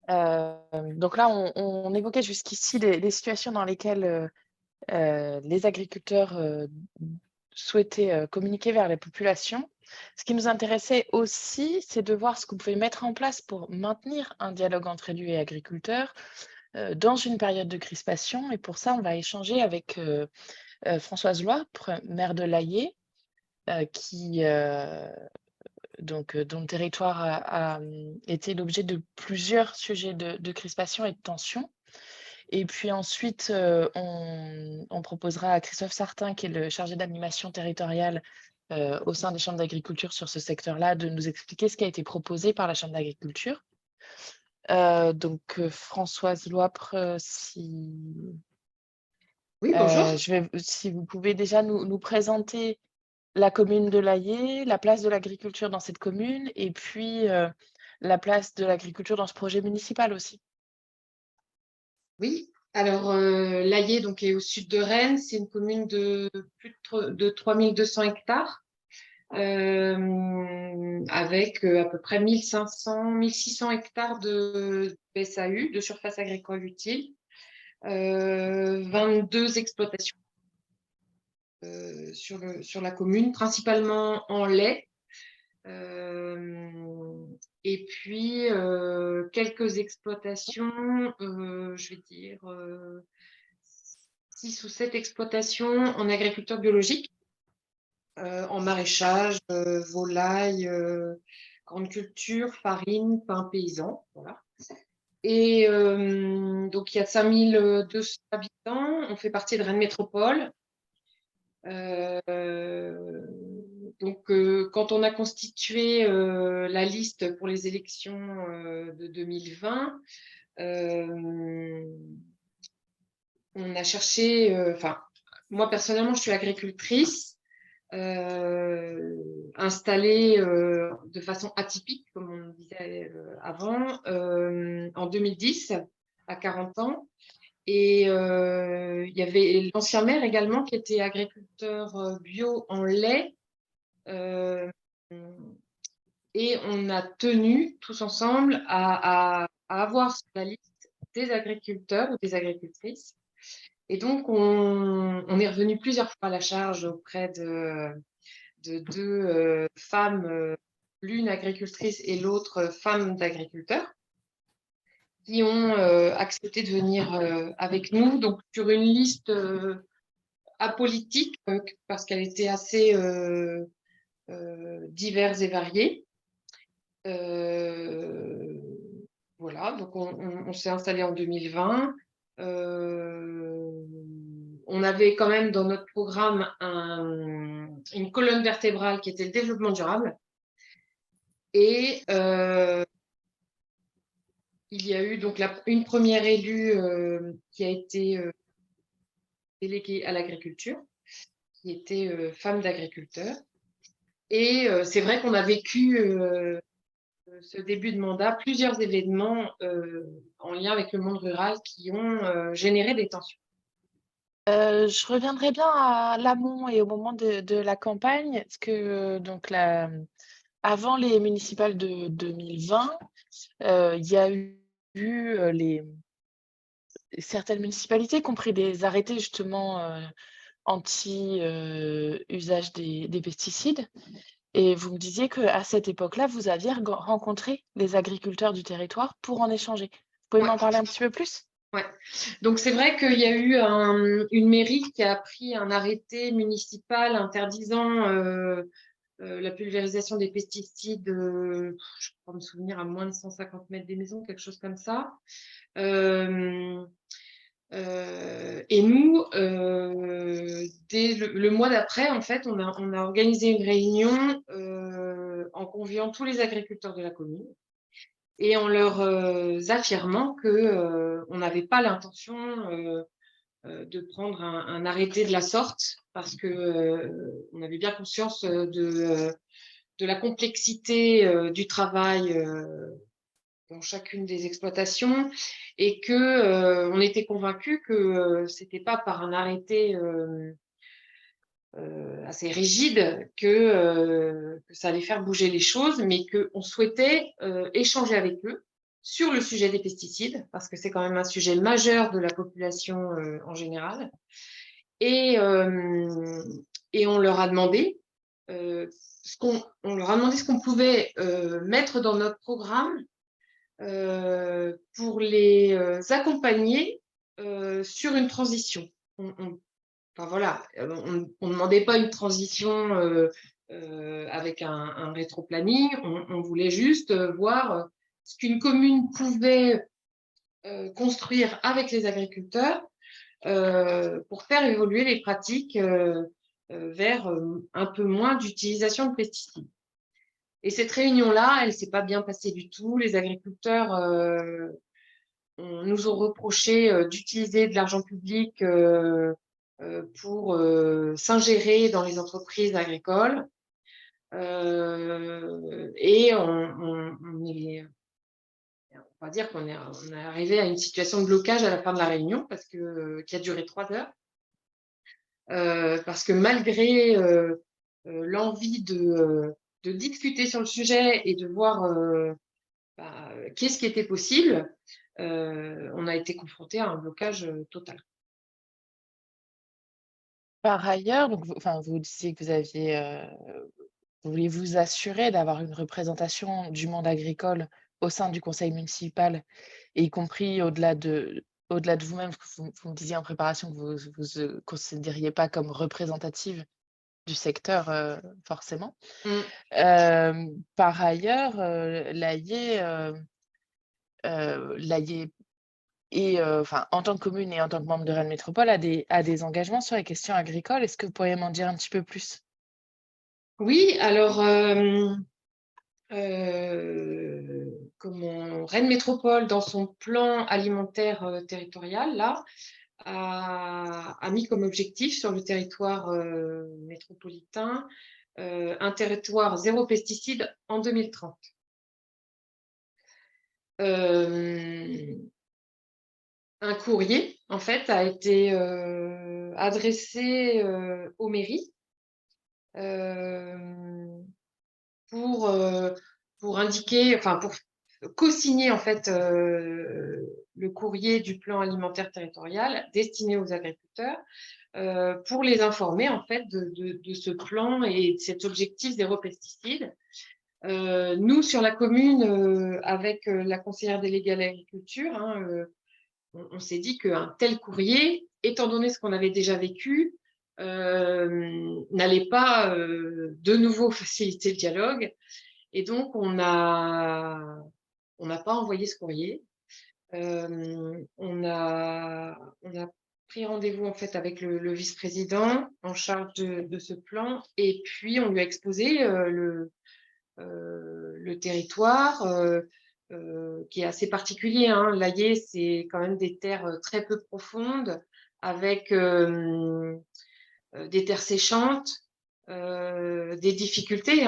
A: Donc là, on évoquait jusqu'ici les situations dans lesquelles les agriculteurs souhaitaient communiquer vers les populations. Ce qui nous intéressait aussi, c'est de voir ce que vous pouvez mettre en place pour maintenir un dialogue entre élus et agriculteurs dans une période de crispation. Et pour ça, on va échanger avec Françoise Loipre, maire de Layé, dont le territoire a été l'objet de plusieurs sujets de crispation et de tension. Et puis ensuite, on proposera à Christophe Sartin, qui est le chargé d'animation territoriale au sein des chambres d'agriculture sur ce secteur-là, de nous expliquer ce qui a été proposé par la chambre d'agriculture. Donc, Françoise Loipre,
C: Oui, bonjour.
A: si vous pouvez déjà nous présenter la commune de Layé, la place de l'agriculture dans cette commune, et puis la place de l'agriculture dans ce projet municipal aussi.
H: Oui, alors Layé donc, est au sud de Rennes, c'est une commune de plus de 3200 hectares, avec à peu près 1600 hectares de SAU, de surface agricole utile, 22 exploitations sur la commune, principalement en lait. Et puis quelques exploitations, je vais dire 6 ou 7 exploitations en agriculture biologique, en maraîchage, volaille, grande culture, farine, pain paysan. Voilà. Et donc il y a 5200 habitants, on fait partie de Rennes Métropole. Donc, quand on a constitué la liste pour les élections de 2020, on a cherché, moi personnellement, je suis agricultrice, installée de façon atypique, comme on disait avant, en 2010, à 40 ans. Et il y avait l'ancien maire également qui était agriculteur bio en lait. Et on a tenu tous ensemble à avoir sur la liste des agriculteurs ou des agricultrices Et donc, on est revenu plusieurs fois à la charge auprès de deux femmes, l'une agricultrice et l'autre femme d'agriculteur, qui ont accepté de venir avec nous, donc sur une liste apolitique, parce qu'elle était assez diverse et variée. Voilà, donc on s'est installé en 2020. On avait quand même dans notre programme une colonne vertébrale qui était le développement durable. Et il y a eu donc une première élue qui a été déléguée à l'agriculture, qui était femme d'agriculteur. Et c'est vrai qu'on a vécu ce début de mandat plusieurs événements en lien avec le monde rural qui ont généré des tensions.
A: Je reviendrai bien à l'amont et au moment de la campagne. Est-ce que donc avant les municipales de 2020, il y a eu certaines municipalités qui ont pris des arrêtés justement anti-usage des pesticides. Et vous me disiez qu'à cette époque-là, vous aviez rencontré les agriculteurs du territoire pour en échanger. Vous pouvez m'en parler un petit peu plus?
H: Ouais. Donc c'est vrai qu'il y a eu une mairie qui a pris un arrêté municipal interdisant la pulvérisation des pesticides, je crois me souvenir, à moins de 150 mètres des maisons, quelque chose comme ça. Et nous, dès le mois d'après, en fait, on a organisé une réunion en conviant tous les agriculteurs de la commune et en leur affirmant qu'on n'avait pas l'intention de prendre un arrêté de la sorte, parce qu'on avait bien conscience de la complexité du travail dans chacune des exploitations, et qu'on était convaincus que c'était pas par un arrêté assez rigide que ça allait faire bouger les choses, mais qu'on souhaitait échanger avec eux sur le sujet des pesticides, parce que c'est quand même un sujet majeur de la population en général. Et on leur a demandé ce qu'on pouvait mettre dans notre programme pour les accompagner sur une transition. Enfin voilà, on ne demandait pas une transition avec un rétro-planning, on voulait juste voir ce qu'une commune pouvait construire avec les agriculteurs pour faire évoluer les pratiques vers un peu moins d'utilisation de pesticides. Et cette réunion-là, elle ne s'est pas bien passée du tout. Les agriculteurs nous ont reproché d'utiliser de l'argent public pour s'ingérer dans les entreprises agricoles. Et on va dire qu'on est arrivé à une situation de blocage à la fin de la réunion, qui a duré 3 heures. Parce que malgré l'envie de discuter sur le sujet et de voir qu'est-ce qui était possible, on a été confronté à un blocage total.
A: Par ailleurs, donc, vous disiez que vous vouliez vous assurer d'avoir une représentation du monde agricole au sein du conseil municipal, et y compris au-delà de vous-même, parce que vous me disiez en préparation que vous ne considériez pas comme représentative du secteur, forcément. Par ailleurs, l'AIE et en tant que commune et en tant que membre de Rennes Métropole, a des engagements sur les questions agricoles. Est-ce que vous pourriez m'en dire un petit peu plus?
H: Oui, alors Rennes Métropole, dans son plan alimentaire territorial, là, a mis comme objectif sur le territoire métropolitain un territoire zéro pesticide en 2030. Un courrier, en fait, a été adressé aux mairies pour indiquer, pour co-signer en fait le courrier du plan alimentaire territorial destiné aux agriculteurs pour les informer en fait de ce plan et de cet objectif zéro pesticide. Nous, sur la commune, avec la conseillère déléguée à l'agriculture, hein, on s'est dit qu'un tel courrier, étant donné ce qu'on avait déjà vécu, n'allait pas de nouveau faciliter le dialogue. Et donc, on n'a pas envoyé ce courrier. On a pris rendez-vous en fait avec le vice-président en charge de ce plan, et puis on lui a exposé le territoire qui est assez particulier. Hein. L'Allier, c'est quand même des terres très peu profondes, avec des terres séchantes, des difficultés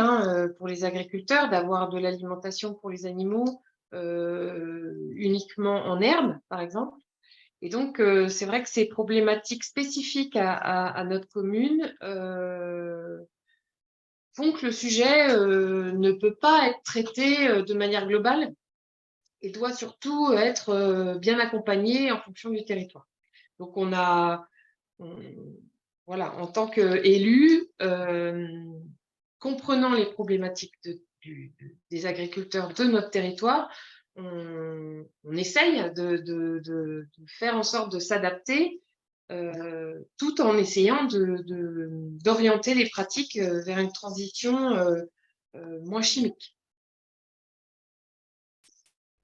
H: pour les agriculteurs d'avoir de l'alimentation pour les animaux uniquement en herbe, par exemple. Et donc, c'est vrai que ces problématiques spécifiques à notre commune font que le sujet ne peut pas être traité de manière globale et doit surtout être bien accompagné en fonction du territoire. Donc, voilà, en tant qu'élus, comprenant les problématiques des agriculteurs de notre territoire, on essaye de faire en sorte de s'adapter tout en essayant d'orienter les pratiques vers une transition moins chimique.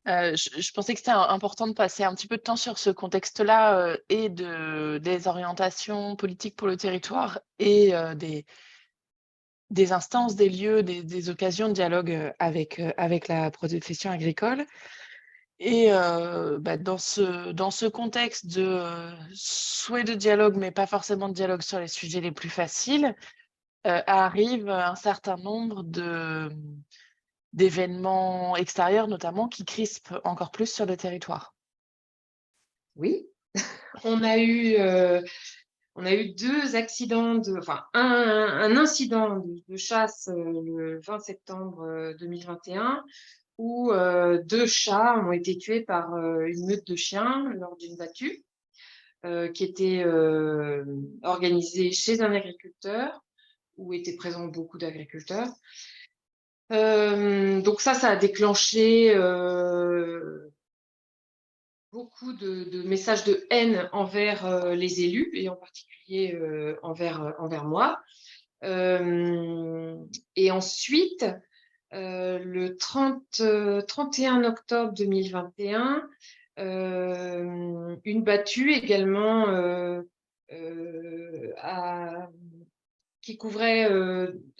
A: Je pensais que c'était important de passer un petit peu de temps sur ce contexte-là et des orientations politiques pour le territoire et des instances, des lieux, des occasions de dialogue avec la profession agricole. Et dans ce contexte de souhait de dialogue, mais pas forcément de dialogue sur les sujets les plus faciles, arrive un certain nombre d'événements extérieurs, notamment, qui crispent encore plus sur le territoire.
H: Oui, on a eu 2 accidents, un incident de chasse le 20 septembre 2021, où 2 chats ont été tués par une meute de chiens lors d'une battue qui était organisée chez un agriculteur, où étaient présents beaucoup d'agriculteurs. Donc ça a déclenché beaucoup de messages de haine envers les élus, et en particulier envers moi. Et ensuite, le 31 octobre 2021, une battue également qui couvrait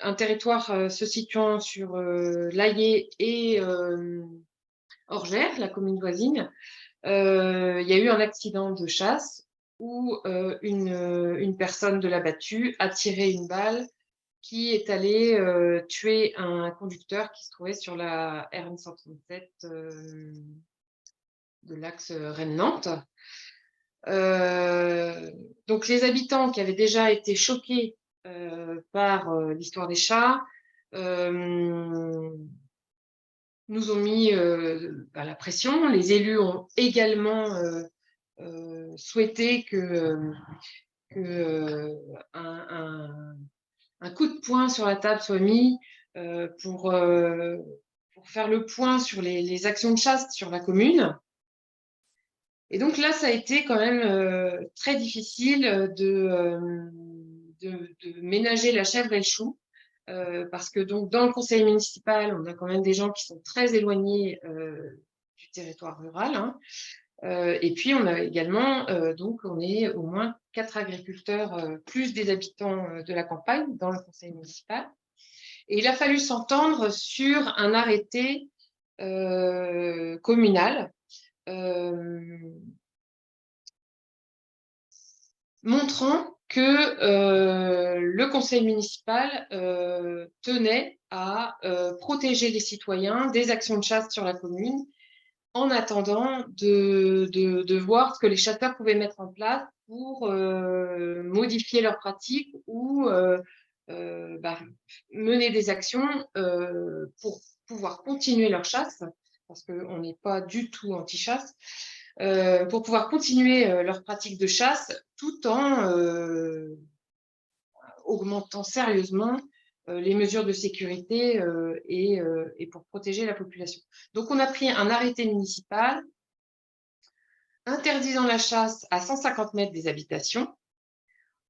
H: un territoire se situant sur l'Allier et Orgères, la commune voisine. Il y a eu un accident de chasse où une personne de la battue a tiré une balle qui est allée tuer un conducteur qui se trouvait sur la RN 137 de l'axe Rennes-Nantes. Donc les habitants qui avaient déjà été choqués par l'histoire des chats nous ont mis à la pression. Les élus ont également souhaité un coup de poing sur la table soit mis pour faire le point sur les actions de chasse sur la commune. Et donc là, ça a été quand même très difficile de ménager la chèvre et le chou, parce que donc dans le conseil municipal, on a quand même des gens qui sont très éloignés du territoire rural, hein. Et puis on a également, donc on est au moins 4 agriculteurs plus des habitants de la campagne dans le conseil municipal. Et il a fallu s'entendre sur un arrêté communal montrant que le conseil municipal tenait à protéger les citoyens des actions de chasse sur la commune, en attendant de voir ce que les chasseurs pouvaient mettre en place pour modifier leurs pratiques ou mener des actions pour pouvoir continuer leur chasse, parce qu'on n'est pas du tout anti-chasse, pour pouvoir continuer leur pratique de chasse tout en augmentant sérieusement les mesures de sécurité et pour protéger la population. Donc, on a pris un arrêté municipal interdisant la chasse à 150 mètres des habitations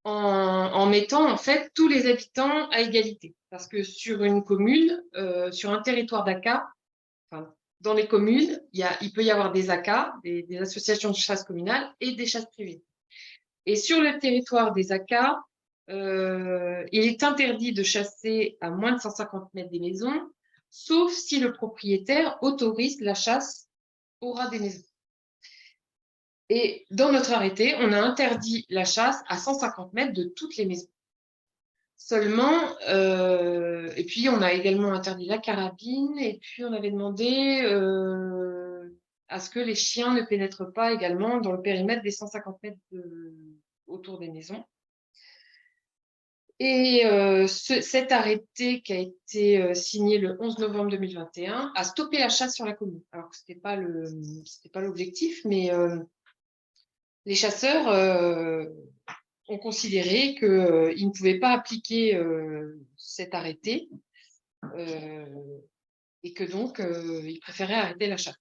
H: en mettant en fait tous les habitants à égalité. Parce que sur une commune, sur un territoire d'ACA, enfin, dans les communes, il peut y avoir des ACA, des associations de chasse communales et des chasses privées. Et sur le territoire des ACA, il est interdit de chasser à moins de 150 mètres des maisons, sauf si le propriétaire autorise la chasse au ras des maisons. Et dans notre arrêté, on a interdit la chasse à 150 mètres de toutes les maisons. Seulement, et puis on a également interdit la carabine, et puis on avait demandé à ce que les chiens ne pénètrent pas également dans le périmètre des 150 mètres autour des maisons. Et cet arrêté qui a été signé le 11 novembre 2021 a stoppé la chasse sur la commune. Alors que ce n'était pas l'objectif, mais les chasseurs ont considéré qu'ils ne pouvaient pas appliquer cet arrêté et que donc ils préféraient arrêter la chasse.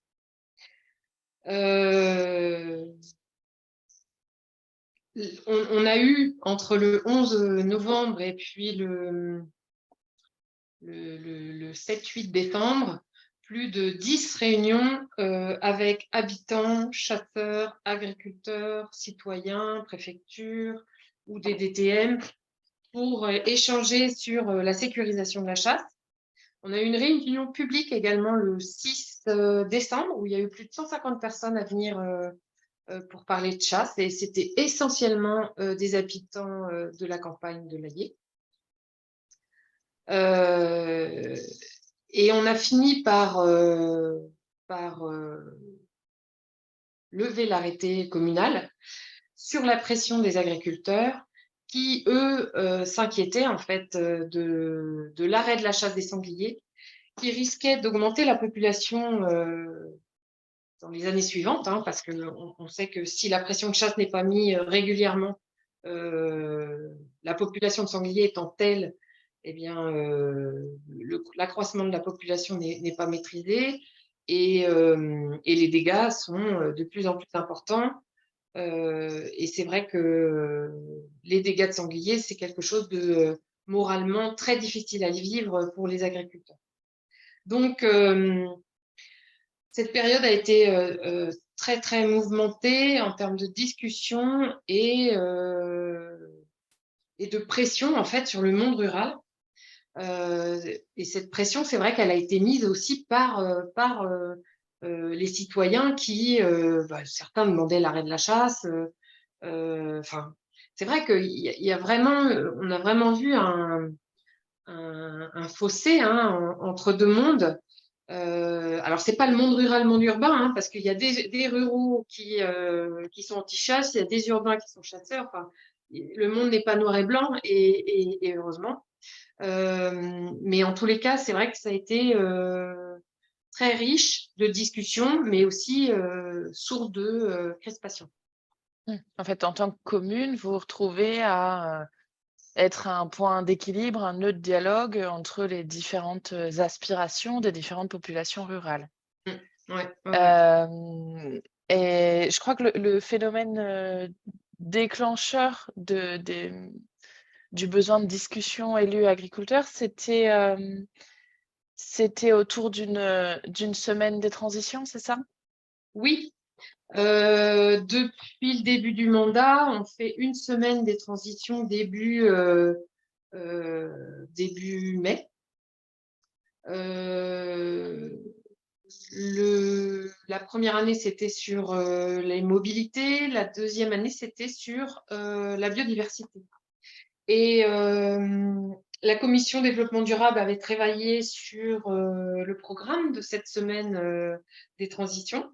H: On a eu entre le 11 novembre et puis le 7-8 décembre plus de 10 réunions avec habitants, chasseurs, agriculteurs, citoyens, préfectures ou des DTM pour échanger sur la sécurisation de la chasse. On a eu une réunion publique également le 6 décembre où il y a eu plus de 150 personnes à venir pour parler de chasse et c'était essentiellement des habitants de la campagne de l'Allier. Et on a fini par lever l'arrêté communal sur la pression des agriculteurs qui, eux, s'inquiétaient en fait de l'arrêt de la chasse des sangliers qui risquait d'augmenter la population dans les années suivantes, hein, parce qu'on sait que si la pression de chasse n'est pas mise régulièrement, la population de sangliers étant telle, eh bien, l'accroissement de la population n'est pas maîtrisé et les dégâts sont de plus en plus importants. Et c'est vrai que les dégâts de sangliers, c'est quelque chose de moralement très difficile à vivre pour les agriculteurs. Donc, cette période a été très, très mouvementée en termes de discussion et de pression, en fait, sur le monde rural. Et cette pression, c'est vrai qu'elle a été mise aussi par les citoyens qui, certains demandaient l'arrêt de la chasse. Enfin, c'est vrai qu'on a vraiment vu un fossé hein, entre deux mondes. Alors, c'est pas le monde rural, le monde urbain, hein, parce qu'il y a des ruraux qui sont anti-chasse, il y a des urbains qui sont chasseurs. Enfin, le monde n'est pas noir et blanc, et heureusement. Mais en tous les cas, c'est vrai que ça a été très riche de discussions, mais aussi source de crispation.
A: En fait, en tant que commune, vous vous retrouvez à être un point d'équilibre, un nœud de dialogue entre les différentes aspirations des différentes populations rurales.
H: Ouais.
A: Et je crois que le phénomène déclencheur du besoin de discussion élus-agriculteurs, c'était autour d'une semaine des transitions, c'est ça?
H: Oui. Depuis le début du mandat, on fait une semaine des transitions début mai. La première année, c'était sur les mobilités. La deuxième année, c'était sur la biodiversité. Et la commission développement durable avait travaillé sur le programme de cette semaine des transitions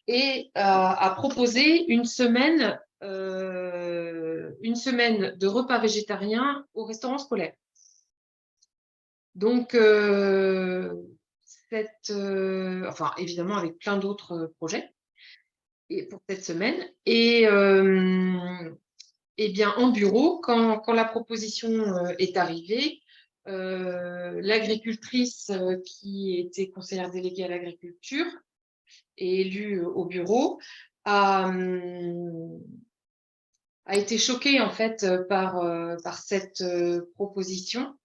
H: et a proposé une semaine de repas végétariens au restaurant scolaire. Donc, évidemment avec plein d'autres projets. et pour cette semaine. Et bien, en bureau, quand la proposition est arrivée, l'agricultrice qui était conseillère déléguée à l'agriculture et élue au bureau a été choquée en fait par cette proposition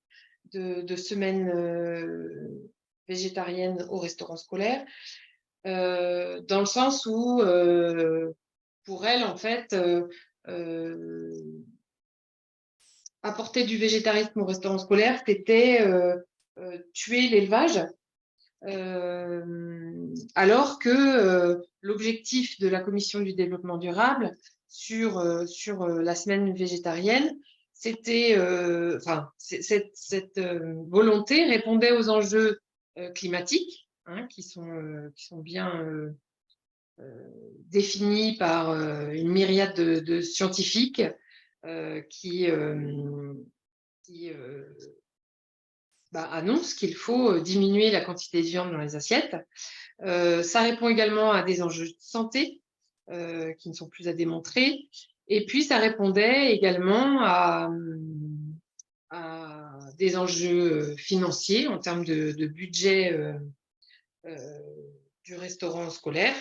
H: de semaine végétarienne au restaurant scolaire, dans le sens où pour elle en fait apporter du végétarisme au restaurant scolaire, c'était tuer l'élevage, alors que l'objectif de la Commission du développement durable sur la semaine végétarienne, c'était, cette volonté répondait aux enjeux climatiques, hein, qui sont bien définis par une myriade de scientifiques qui annonce qu'il faut diminuer la quantité de viande dans les assiettes. Ça répond également à des enjeux de santé qui ne sont plus à démontrer. Et puis, ça répondait également à des enjeux financiers en termes de budget du restaurant scolaire.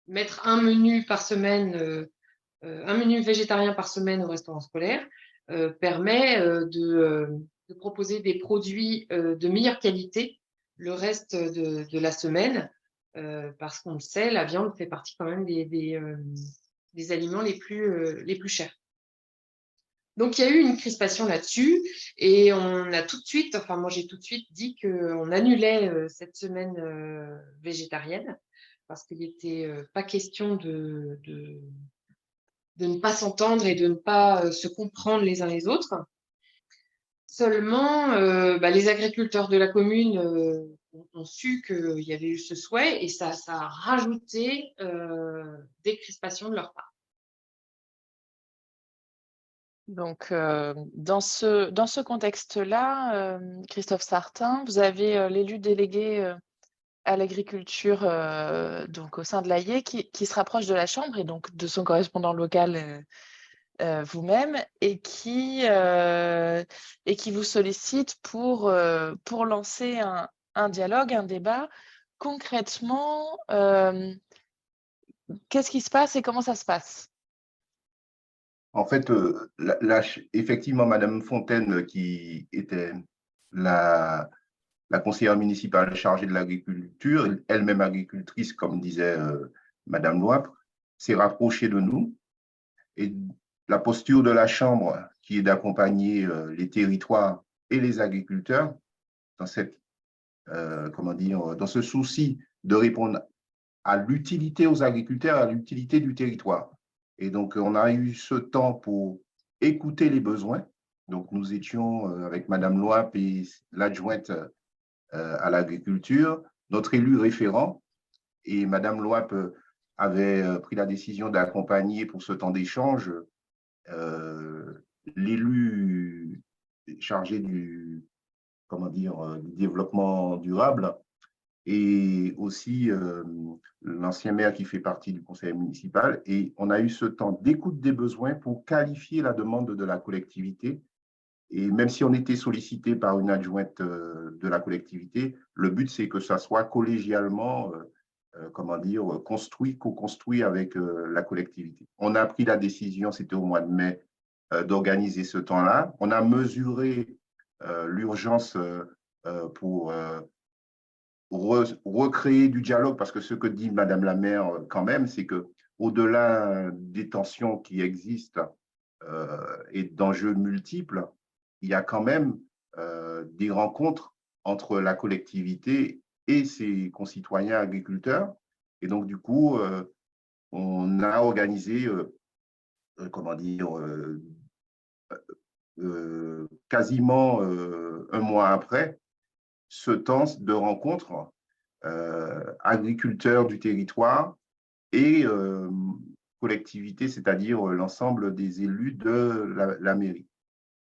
H: Mettre un menu par semaine, un menu végétarien par semaine au restaurant scolaire permet de proposer des produits de meilleure qualité le reste de la semaine, parce qu'on le sait, la viande fait partie quand même des aliments les plus chers. Donc, il y a eu une crispation là-dessus et on a tout de suite, enfin moi j'ai tout de suite dit qu'on annulait cette semaine végétarienne parce qu'il n'était pas question de ne pas s'entendre et de ne pas se comprendre les uns les autres. Seulement, les agriculteurs de la commune ont su qu'il y avait eu ce souhait et ça a rajouté des crispations de leur part.
A: Donc, dans ce contexte-là, Christophe Sartin, vous avez l'élu délégué à l'agriculture donc au sein de l'AIE qui se rapproche de la Chambre et donc de son correspondant local vous-même et qui vous sollicite pour lancer un dialogue, un débat. Concrètement, qu'est-ce qui se passe et comment ça se passe?
I: En fait, effectivement, Madame Fontaine, qui était la conseillère municipale chargée de l'agriculture, elle-même agricultrice, comme disait Madame Loipre, s'est rapprochée de nous. Et la posture de la Chambre, qui est d'accompagner les territoires et les agriculteurs dans dans ce souci de répondre à l'utilité aux agriculteurs, à l'utilité du territoire. Et donc, on a eu ce temps pour écouter les besoins. Donc, nous étions avec Madame Loipre et l'adjointe à l'agriculture, notre élu référent. Et Madame Loipre avait pris la décision d'accompagner pour ce temps d'échange l'élu chargé du développement durable et aussi l'ancien maire qui fait partie du conseil municipal. Et on a eu ce temps d'écoute des besoins pour qualifier la demande de la collectivité. Et même si on était sollicité par une adjointe de la collectivité, le but, c'est que ça soit collégialement, co-construit avec la collectivité. On a pris la décision, c'était au mois de mai, d'organiser ce temps-là. On a mesuré l'urgence pour recréer du dialogue, parce que ce que dit Madame la maire quand même, c'est qu'au-delà des tensions qui existent et d'enjeux multiples, il y a quand même des rencontres entre la collectivité et ses concitoyens agriculteurs. Et donc, du coup, on a organisé, quasiment un mois après, ce temps de rencontre agriculteurs du territoire et collectivité, c'est-à-dire l'ensemble des élus de la mairie.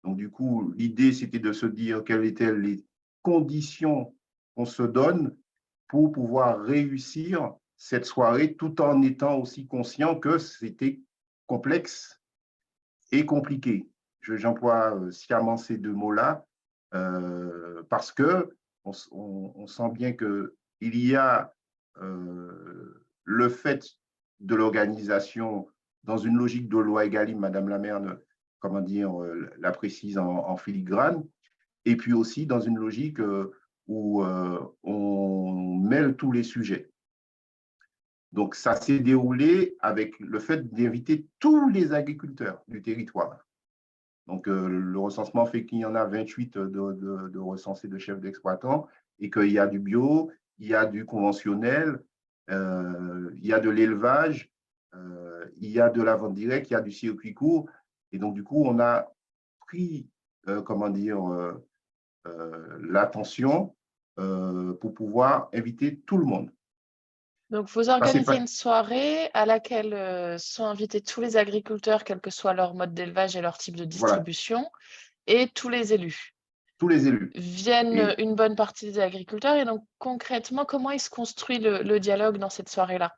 I: Donc, du coup, l'idée, c'était de se dire quelles étaient les conditions qu'on se donne pour pouvoir réussir cette soirée tout en étant aussi conscient que c'était complexe et compliqué. J'emploie sciemment ces deux mots-là parce que on sent bien qu'il y a le fait de l'organisation dans une logique de loi Egalim, Madame la maire, comment dire, la précise en filigrane, et puis aussi dans une logique où on mêle tous les sujets. Donc, ça s'est déroulé avec le fait d'inviter tous les agriculteurs du territoire. Donc, le recensement fait qu'il y en a 28 de recensés de chefs d'exploitants et qu'il y a du bio, il y a du conventionnel, il y a de l'élevage, il y a de la vente directe, il y a du circuit court. Et donc, du coup, on a pris, comment dire, l'attention pour pouvoir inviter tout le monde.
A: Donc, vous organisez une soirée à laquelle sont invités tous les agriculteurs, quel que soit leur mode d'élevage et leur type de distribution, voilà. Et tous les élus.
I: Tous les élus.
A: Viennent une bonne partie des agriculteurs. Et donc, concrètement, comment il se construit le dialogue dans cette soirée-là?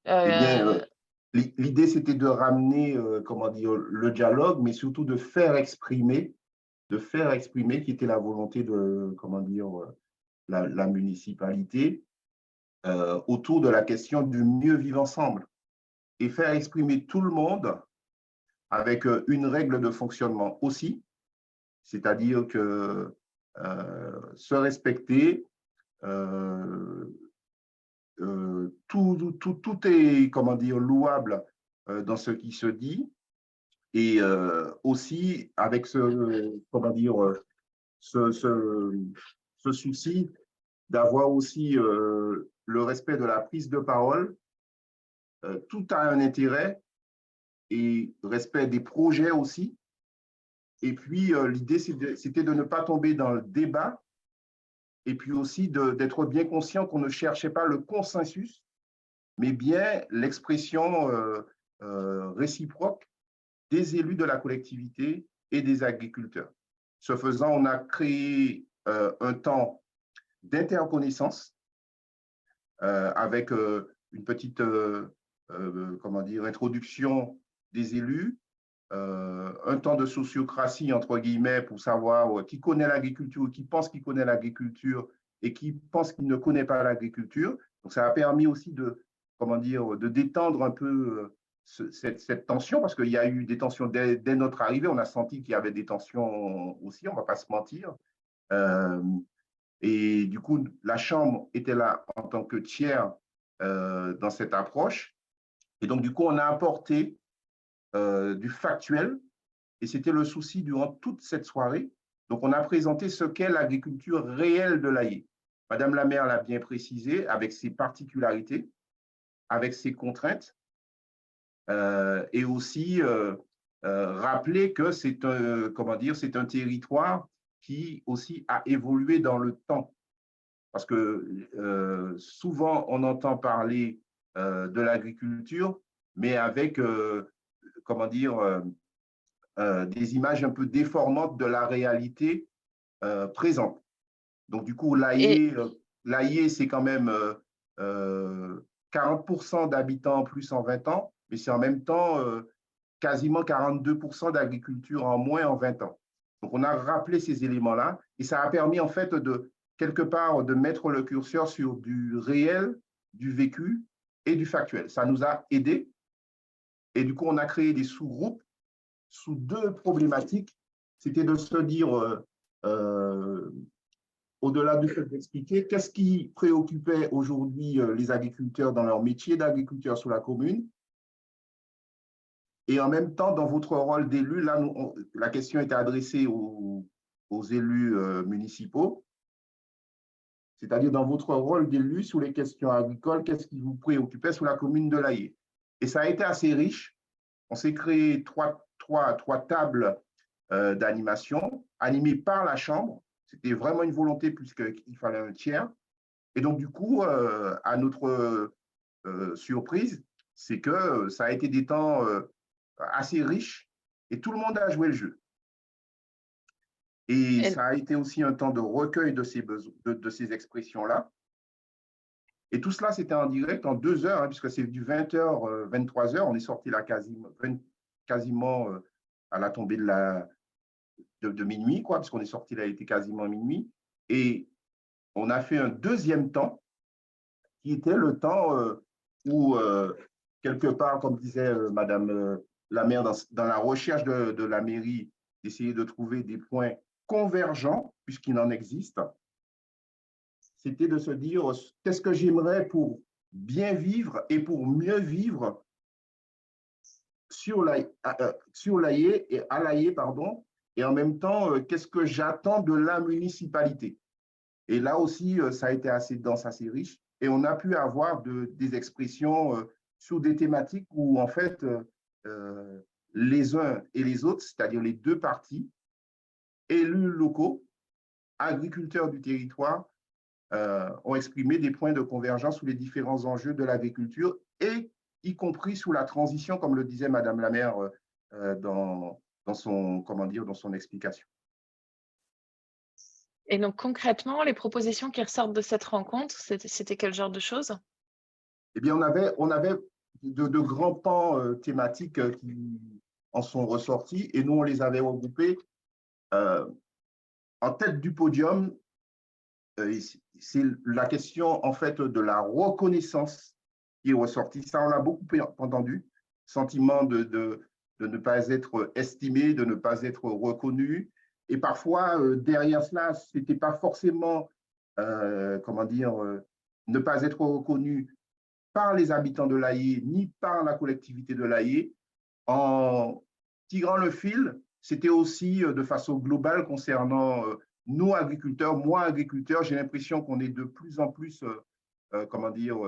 I: Eh bien, l'idée, c'était de ramener, comment dire, le dialogue, mais surtout de faire exprimer qui était la volonté de, comment dire, la municipalité, autour de la question du mieux vivre ensemble et faire exprimer tout le monde avec une règle de fonctionnement aussi, c'est-à-dire que se respecter, tout est, comment dire, louable dans ce qui se dit et aussi avec comment dire, ce souci d'avoir aussi le respect de la prise de parole. Tout a un intérêt et respect des projets aussi. Et puis, l'idée, c'était de ne pas tomber dans le débat et puis aussi d'être bien conscient qu'on ne cherchait pas le consensus, mais bien l'expression réciproque des élus de la collectivité et des agriculteurs. Ce faisant, on a créé un temps d'interconnaissance avec une petite comment dire, introduction des élus, un temps de sociocratie, entre guillemets, pour savoir qui connaît l'agriculture, qui pense qu'il connaît l'agriculture et qui pense qu'il ne connaît pas l'agriculture. Donc, ça a permis aussi de, comment dire, de détendre un peu cette tension, parce qu'il y a eu des tensions dès notre arrivée. On a senti qu'il y avait des tensions aussi, on ne va pas se mentir. Et du coup, la Chambre était là en tant que tiers dans cette approche. Et donc, du coup, on a apporté du factuel, et c'était le souci durant toute cette soirée. Donc, on a présenté ce qu'est l'agriculture réelle de l'Aillé. Madame la maire l'a bien précisé, avec ses particularités, avec ses contraintes, et aussi rappeler que c'est comment dire, c'est un territoire qui aussi a évolué dans le temps. Parce que souvent, on entend parler de l'agriculture, mais avec, comment dire, des images un peu déformantes de la réalité présente. Donc, du coup, l'Aillé, c'est quand même 40% d'habitants en plus en 20 ans, mais c'est en même temps quasiment 42% d'agriculture en moins en 20 ans. Donc, on a rappelé ces éléments-là et ça a permis en fait de, quelque part, de mettre le curseur sur du réel, du vécu et du factuel. Ça nous a aidés et du coup, on a créé des sous-groupes sous deux problématiques. C'était de se dire, au-delà du fait d'expliquer, qu'est-ce qui préoccupait aujourd'hui les agriculteurs dans leur métier d'agriculteur sur la commune. Et en même temps, dans votre rôle d'élu, là, la question était adressée aux élus municipaux, c'est-à-dire dans votre rôle d'élu sur les questions agricoles, qu'est-ce qui vous préoccupait sur la commune de l'Aillé. Et ça a été assez riche. On s'est créé trois tables d'animation animées par la Chambre. C'était vraiment une volonté puisqu'il fallait un tiers. Et donc, du coup, à notre surprise, c'est que ça a été des temps assez riches et tout le monde a joué le jeu. Et ça a été aussi un temps de recueil de ces expressions-là. Et tout cela, c'était en direct en 2 heures, hein, puisque c'est du 20h, 23h. On est sorti là quasiment à la tombée de minuit, quoi, puisqu'on est sorti là, il était quasiment minuit. Et on a fait un deuxième temps, qui était le temps où, quelque part, comme disait Madame la maire, dans la recherche de la mairie, d'essayer de trouver des points convergents, puisqu'il en existe, c'était de se dire qu'est-ce que j'aimerais pour bien vivre et pour mieux vivre sur l'Aillé et à l'Aillé, pardon, et en même temps, qu'est-ce que j'attends de la municipalité. Et là aussi, ça a été assez dense, assez riche, et on a pu avoir des expressions sur des thématiques où, en fait, les uns et les autres, c'est-à-dire les deux parties, élus locaux, agriculteurs du territoire, ont exprimé des points de convergence sur les différents enjeux de l'agriculture, et y compris sous la transition, comme le disait Madame la maire dans son explication.
A: Et donc, concrètement, les propositions qui ressortent de cette rencontre, c'était quel genre de choses?
I: Eh bien, on avait de grands pans thématiques qui en sont ressortis, et nous, on les avait regroupés. En tête du podium, c'est la question, en fait, de la reconnaissance qui est ressortie. Ça, on l'a beaucoup entendu. Sentiment de ne pas être estimé, de ne pas être reconnu. Et parfois, derrière cela, ce n'était pas forcément, ne pas être reconnu par les habitants de l'Aillé, ni par la collectivité de l'Aillé. En tirant le fil, c'était aussi de façon globale concernant nous, agriculteurs. Moi, agriculteur, j'ai l'impression qu'on est de plus en plus,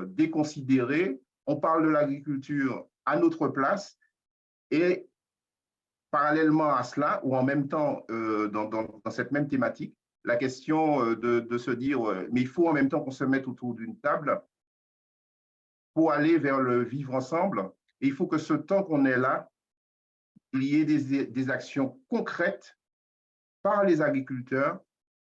I: déconsidérés. On parle de l'agriculture à notre place, et parallèlement à cela, ou en même temps, dans cette même thématique, la question de se dire, mais il faut en même temps qu'on se mette autour d'une table pour aller vers le vivre ensemble. Et il faut que ce temps qu'on est là, il y ait des actions concrètes par les agriculteurs,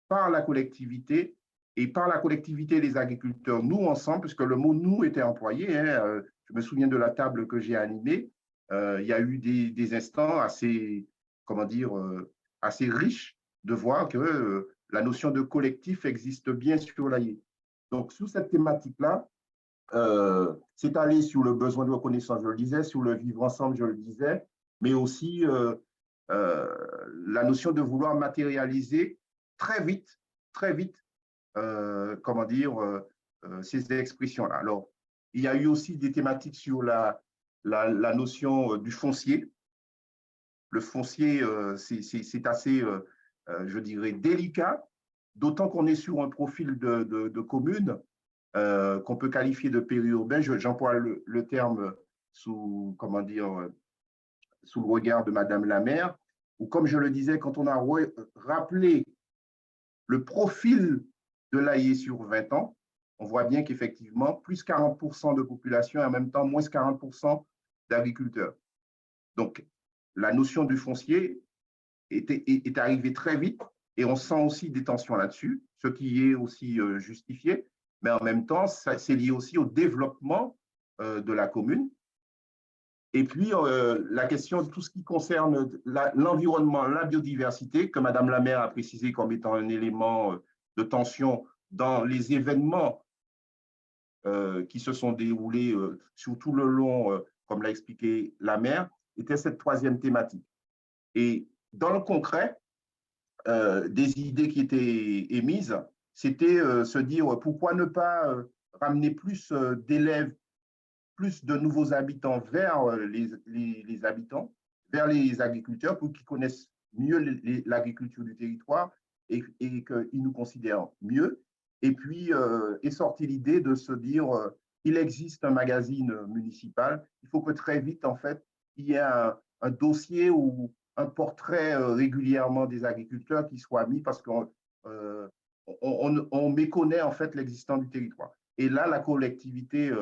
I: par la collectivité, et par la collectivité et les agriculteurs, nous ensemble, puisque le mot « nous » était employé. Hein, je me souviens de la table que j'ai animée. Il y a eu des instants assez, assez riches de voir que la notion de collectif existe bien sur l'Aillé. Donc, sous cette thématique-là, c'est allé sur le besoin de reconnaissance, je le disais, sur le vivre ensemble, je le disais, mais aussi la notion de vouloir matérialiser très vite, ces expressions-là. Alors, il y a eu aussi des thématiques sur la notion du foncier. Le foncier, c'est assez, je dirais, délicat, d'autant qu'on est sur un profil de commune qu'on peut qualifier de périurbain. J'emploie le terme sous le regard de Madame la maire, où, comme je le disais, quand on a rappelé le profil de l'Aillé sur 20 ans, on voit bien qu'effectivement, plus 40% de population et en même temps, moins 40% d'agriculteurs. Donc, la notion du foncier est arrivée très vite, et on sent aussi des tensions là-dessus, ce qui est aussi justifié, mais en même temps, c'est lié aussi au développement de la commune. Et puis, la question de tout ce qui concerne l'environnement, la biodiversité, que Madame la maire a précisé comme étant un élément de tension dans les événements qui se sont déroulés sur tout le long, comme l'a expliqué la maire, était cette troisième thématique. Et dans le concret, des idées qui étaient émises, c'était se dire pourquoi ne pas ramener plus d'élèves, plus de nouveaux habitants vers les habitants, vers les agriculteurs, pour qu'ils connaissent mieux l'agriculture du territoire et qu'ils nous considèrent mieux. Et puis, est sortie l'idée de se dire, il existe un magazine municipal, il faut que très vite, en fait, il y ait un dossier ou un portrait régulièrement des agriculteurs qui soit mis, parce qu'on méconnaît, en fait, l'existence du territoire. Et là, la collectivité,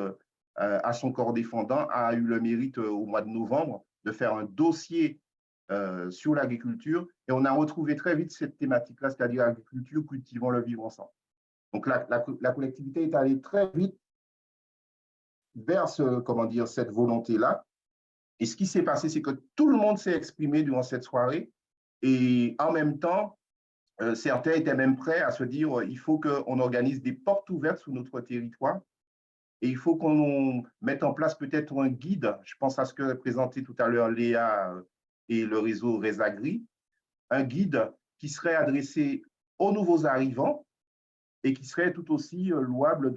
I: à son corps défendant, a eu le mérite au mois de novembre de faire un dossier sur l'agriculture, et on a retrouvé très vite cette thématique-là, c'est-à-dire l'agriculture, cultivons le vivre ensemble. Donc la collectivité est allée très vite vers comment dire, cette volonté-là. Et ce qui s'est passé, c'est que tout le monde s'est exprimé durant cette soirée. Et en même temps, certains étaient même prêts à se dire il faut qu'on organise des portes ouvertes sur notre territoire et il faut qu'on mette en place peut-être un guide. Je pense à ce que présentait tout à l'heure Léa et le réseau Resagri, un guide qui serait adressé aux nouveaux arrivants et qui serait tout aussi louable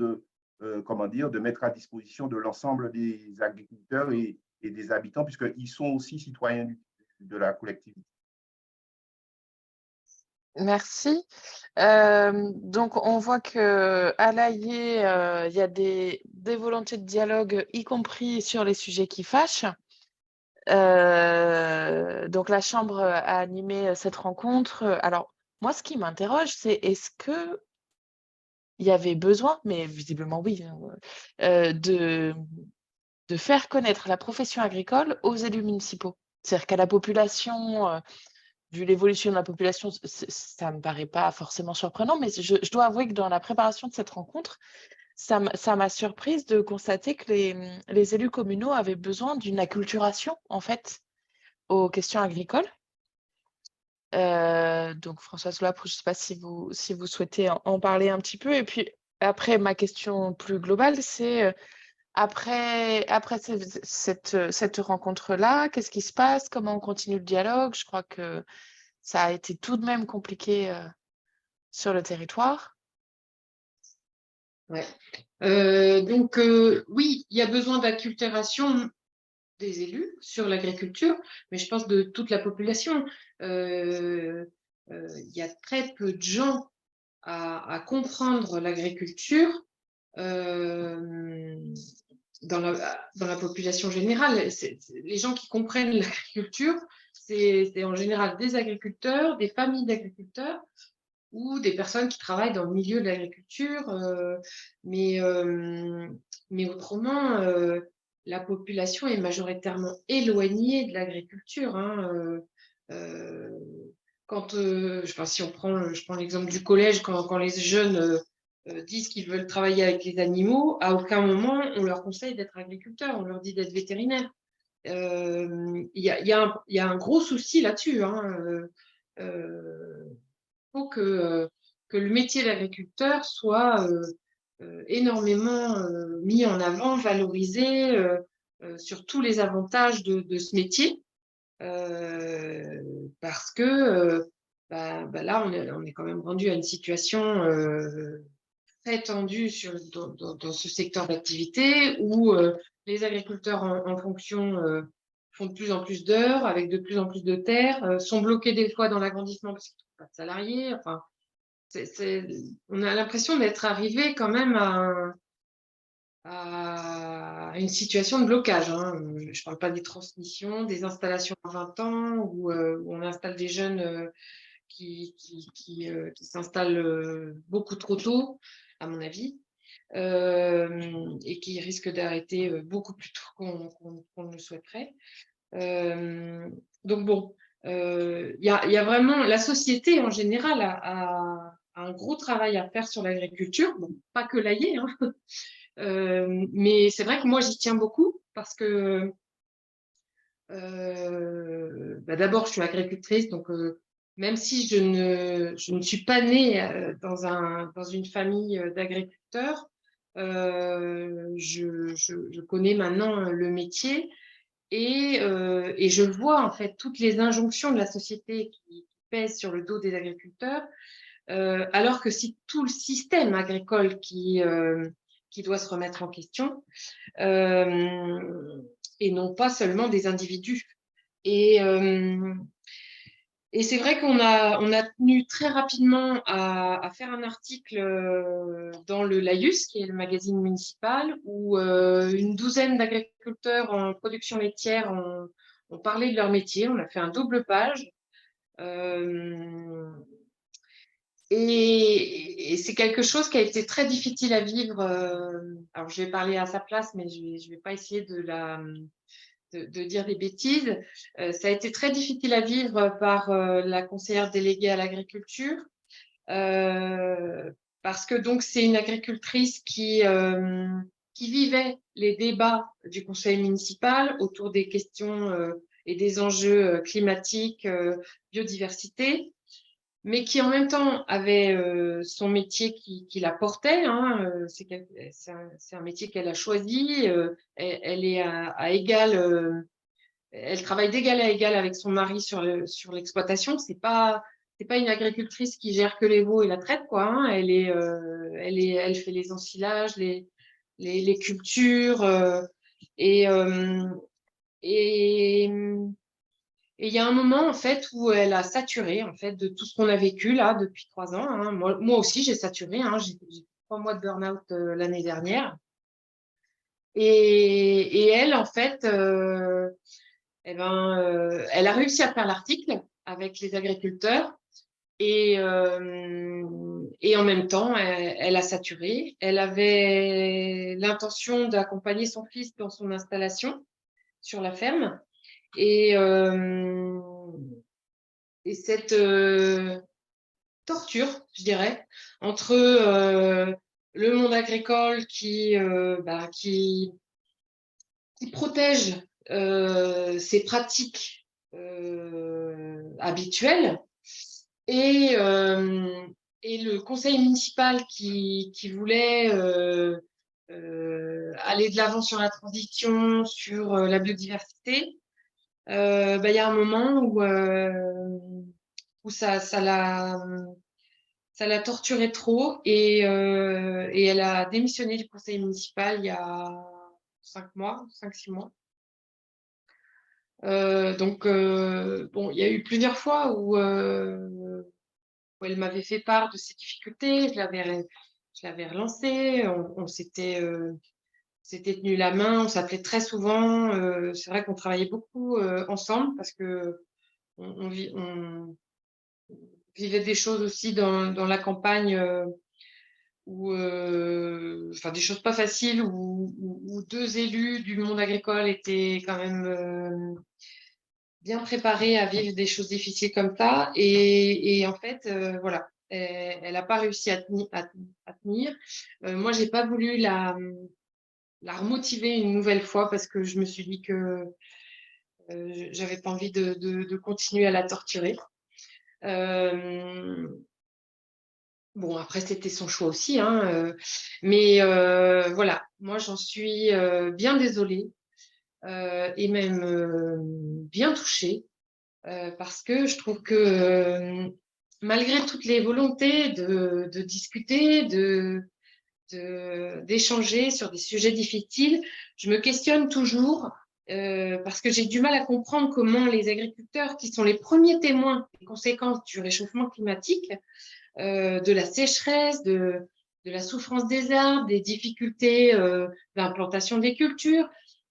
I: comment dire, de mettre à disposition de l'ensemble des agriculteurs et des habitants, puisqu'ils sont aussi citoyens de la collectivité.
A: Merci. Donc, on voit qu'à l'AIE, il y a des volontés de dialogue, y compris sur les sujets qui fâchent. Donc, la Chambre a animé cette rencontre. Alors, moi, ce qui m'interroge, c'est est-ce qu'il y avait besoin, mais visiblement oui, de faire connaître la profession agricole aux élus municipaux. C'est-à-dire qu'à la population, vu l'évolution de la population, ça ne me paraît pas forcément surprenant, mais je dois avouer que dans la préparation de cette rencontre, ça m'a surprise de constater que les élus communaux avaient besoin d'une acculturation, en fait, aux questions agricoles. Donc, Françoise Loapre, je ne sais pas si vous souhaitez en parler un petit peu. Et puis, après, ma question plus globale, c'est après cette rencontre-là, qu'est-ce qui se passe? Comment on continue le dialogue? Je crois que ça a été tout de même compliqué sur le territoire.
H: Ouais. Donc, oui, il y a besoin d'acculturation des élus sur l'agriculture, mais je pense de toute la population. Il y a très peu de gens à comprendre l'agriculture dans la population générale. Les gens qui comprennent l'agriculture, c'est en général des agriculteurs, des familles d'agriculteurs ou des personnes qui travaillent dans le milieu de l'agriculture. Mais autrement, la population est majoritairement éloignée de l'agriculture. Quand, si je prends l'exemple du collège, quand les jeunes disent qu'ils veulent travailler avec les animaux, à aucun moment on leur conseille d'être agriculteur, on leur dit d'être vétérinaire. Il y a un gros souci là-dessus. Faut que le métier d'agriculteur soit énormément mis en avant, valorisé sur tous les avantages de ce métier. Parce que là, on est quand même rendu à une situation très tendue dans ce secteur d'activité où les agriculteurs en fonction font de plus en plus d'heures avec de plus en plus de terres, sont bloqués des fois dans l'agrandissement parce qu'ils ne trouvent pas de salariés. Enfin, on a l'impression d'être arrivé quand même à une situation de blocage. Je ne parle pas des transmissions, des installations à 20 ans où on installe des jeunes qui s'installent beaucoup trop tôt, à mon avis, et qui risquent d'arrêter beaucoup plus tôt qu'on ne le souhaiterait. Donc bon, il y a vraiment, la société en général a un gros travail à faire sur l'agriculture, bon, pas que l'AIE, mais c'est vrai que moi j'y tiens beaucoup parce que d'abord je suis agricultrice, donc même si je ne suis pas née dans une famille d'agriculteurs, je connais maintenant le métier et je vois en fait toutes les injonctions de la société qui pèsent sur le dos des agriculteurs, alors que c'est tout le système agricole qui doit se remettre en question, et non pas seulement des individus. Et c'est vrai qu'on a tenu très rapidement à faire un article dans le Laïus, qui est le magazine municipal, où une douzaine d'agriculteurs en production laitière ont parlé de leur métier. On a fait un double page. Et c'est quelque chose qui a été très difficile à vivre. Alors, je vais parler à sa place, mais je vais pas essayer de dire des bêtises. Ça a été très difficile à vivre par la conseillère déléguée à l'agriculture, parce que donc c'est une agricultrice qui qui vivait les débats du conseil municipal autour des questions et des enjeux climatiques, biodiversité, mais qui en même temps avait son métier qui la portait. Hein, c'est un métier qu'elle a choisi. Elle est à égal, elle travaille d'égal à égal avec son mari sur l'exploitation. C'est pas une agricultrice qui gère que les veaux et la traite, quoi. Hein. Elle fait les ensilages, les cultures et il y a un moment en fait où elle a saturé en fait de tout ce qu'on a vécu là depuis 3 ans. Hein. Moi aussi j'ai saturé. Hein. J'ai 3 mois de burn-out l'année dernière. Et elle en fait, elle a réussi à faire l'article avec les agriculteurs et en même temps elle a saturé. Elle avait l'intention d'accompagner son fils dans son installation sur la ferme. Et cette torture, je dirais, entre le monde agricole qui protège ses pratiques habituelles et le conseil municipal qui voulait aller de l'avant sur la transition, sur la biodiversité. Il y a un moment où ça l'a torturée trop et elle a démissionné du conseil municipal il y a 5-6 mois. Donc, bon, il y a eu plusieurs fois où elle m'avait fait part de ses difficultés, je l'avais relancée, on s'était tenu la main, on s'appelait très souvent. C'est vrai qu'on travaillait beaucoup ensemble parce que on vivait des choses aussi dans la campagne des choses pas faciles où 2 élus du monde agricole étaient quand même bien préparés à vivre des choses difficiles comme ça. Et en fait, voilà, elle n'a pas réussi à tenir. Moi, j'ai pas voulu la remotiver une nouvelle fois parce que je me suis dit que j'avais pas envie de continuer à la torturer. Bon, après, c'était son choix aussi, hein, mais voilà, moi, j'en suis bien désolée et même bien touchée parce que je trouve que malgré toutes les volontés de discuter, d'échanger sur des sujets difficiles, je me questionne toujours parce que j'ai du mal à comprendre comment les agriculteurs, qui sont les premiers témoins des conséquences du réchauffement climatique, de la sécheresse, de la souffrance des arbres, des difficultés d'implantation des cultures,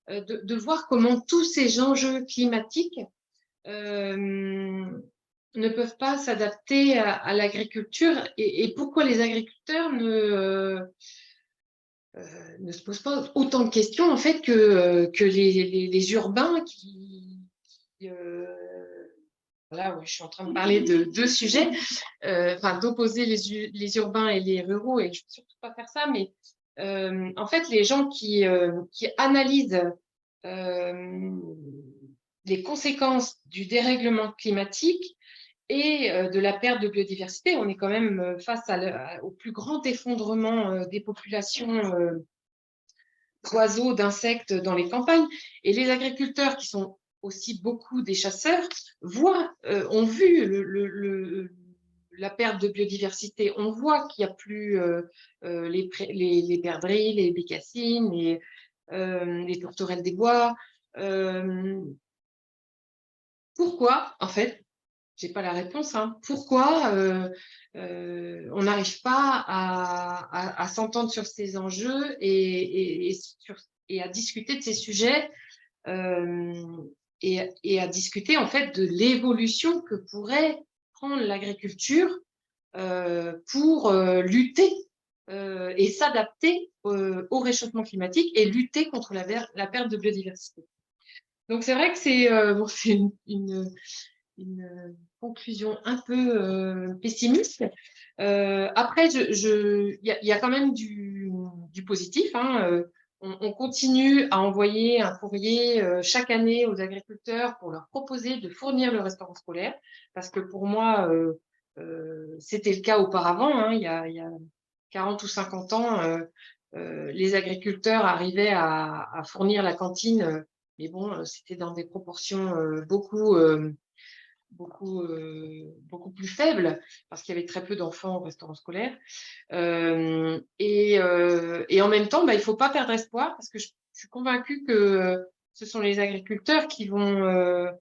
H: de voir comment tous ces enjeux climatiques ne peuvent pas s'adapter à l'agriculture et pourquoi les agriculteurs ne se posent pas autant de questions en fait que les urbains qui voilà, ouais, je suis en train de parler de 2 sujets, d'opposer les urbains et les ruraux, et je ne veux surtout pas faire ça, mais en fait, les gens qui analysent les conséquences du dérèglement climatique et de la perte de biodiversité, on est quand même face au plus grand effondrement des populations d'oiseaux, d'insectes dans les campagnes, et les agriculteurs qui sont aussi beaucoup des chasseurs ont vu la perte de biodiversité. On voit qu'il n'y a plus les perdrix, les bécassines, les tourterelles des bois. Pourquoi, en fait, j'ai pas la réponse, hein, pourquoi on n'arrive pas à s'entendre sur ces enjeux et à discuter de ces sujets et à discuter en fait de l'évolution que pourrait prendre l'agriculture pour lutter et s'adapter au réchauffement climatique et lutter contre la perte de biodiversité. Donc c'est vrai que c'est une conclusion un peu pessimiste. Après, il y a quand même du positif. Hein, on continue à envoyer un courrier chaque année aux agriculteurs pour leur proposer de fournir le restaurant scolaire, parce que pour moi, c'était le cas auparavant, hein, il y a 40 ou 50 ans, les agriculteurs arrivaient à fournir la cantine, mais bon, c'était dans des proportions beaucoup plus faibles, parce qu'il y avait très peu d'enfants au restaurant scolaire. Et en même temps, il ne faut pas perdre espoir, parce que je suis convaincue que ce sont les agriculteurs qui vont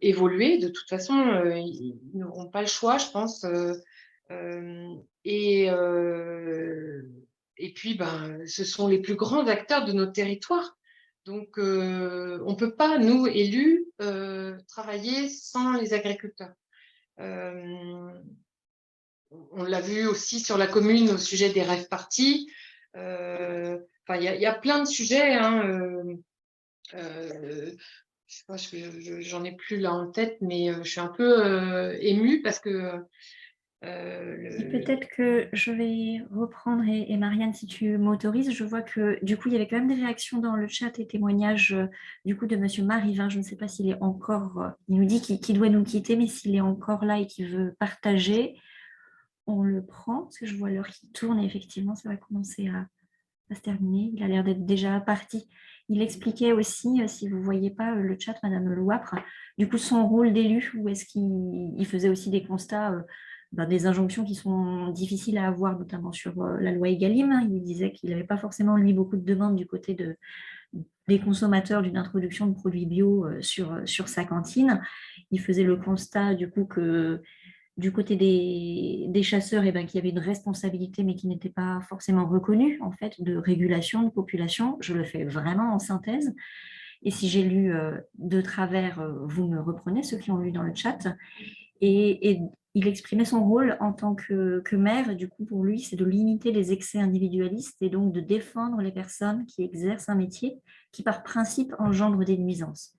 H: évoluer. De toute façon, ils n'auront pas le choix, je pense. Et puis, ce sont les plus grands acteurs de notre territoire. Donc, on ne peut pas, nous, élus, travailler sans les agriculteurs. On l'a vu aussi sur la commune au sujet des rave parties. Il y a plein de sujets. Hein, je sais pas, j'en ai plus là en tête, mais je suis un peu émue parce que
B: Et peut-être que je vais reprendre, et Marianne, si tu m'autorises, je vois que du coup, il y avait quand même des réactions dans le chat et témoignages du coup de Monsieur Marivin. Je ne sais pas s'il est encore, il nous dit qu'il doit nous quitter, mais s'il est encore là et qu'il veut partager, on le prend, parce que je vois l'heure qui tourne et effectivement, ça va commencer à se terminer. Il a l'air d'être déjà parti. Il expliquait aussi, si vous ne voyez pas le chat, Madame Louapre, du coup, son rôle d'élu, où est-ce qu'il faisait aussi des constats, des injonctions qui sont difficiles à avoir, notamment sur la loi Egalim. Il disait qu'il n'avait pas forcément, lui, beaucoup de demandes du côté des consommateurs d'une introduction de produits bio sur sa cantine. Il faisait le constat, du coup, que du côté des chasseurs, qu'il y avait une responsabilité, mais qui n'était pas forcément reconnue, en fait, de régulation de population. Je le fais vraiment en synthèse. Et si j'ai lu de travers, vous me reprenez, ceux qui ont lu dans le chat. Et il exprimait son rôle en tant que maire. Du coup, pour lui, c'est de limiter les excès individualistes et donc de défendre les personnes qui exercent un métier qui, par principe, engendre des nuisances.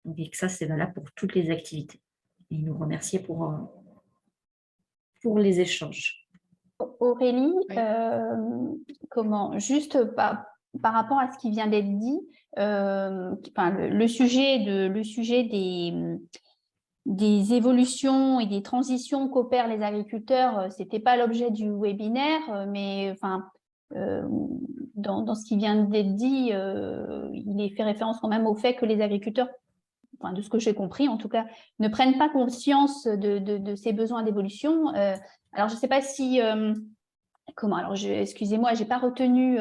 B: Donc, et que ça, c'est valable pour toutes les activités. Et il nous remerciait pour les échanges.
E: Aurélie,
A: Oui.
E: juste par rapport à ce qui vient d'être dit, le sujet des évolutions et des transitions qu'opèrent les agriculteurs, ce n'était pas l'objet du webinaire, mais dans ce qui vient d'être dit, il est fait référence quand même au fait que les agriculteurs, de ce que j'ai compris en tout cas, ne prennent pas conscience de ces besoins d'évolution. Alors, je ne sais pas si… excusez-moi, je n'ai pas retenu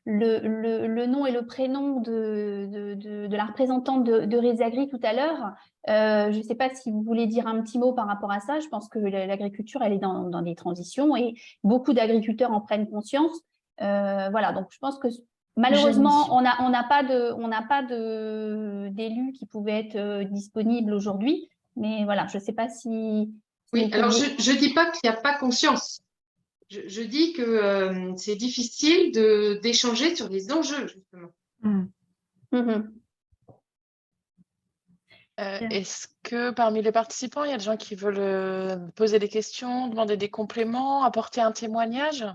E: le nom et le prénom de la représentante de Resagri tout à l'heure. Je ne sais pas si vous voulez dire un petit mot par rapport à ça. Je pense que l'agriculture, elle est dans des transitions et beaucoup d'agriculteurs en prennent conscience. Voilà, donc je pense que malheureusement, on n'a pas d'élus qui pouvaient être disponibles aujourd'hui. Mais voilà, je ne sais pas si…
H: Oui, alors je ne dis pas qu'il n'y a pas conscience. Je dis que c'est difficile d'échanger sur les enjeux, justement.
A: Est-ce que parmi les participants, il y a des gens qui veulent poser des questions, demander des compléments, apporter un témoignage?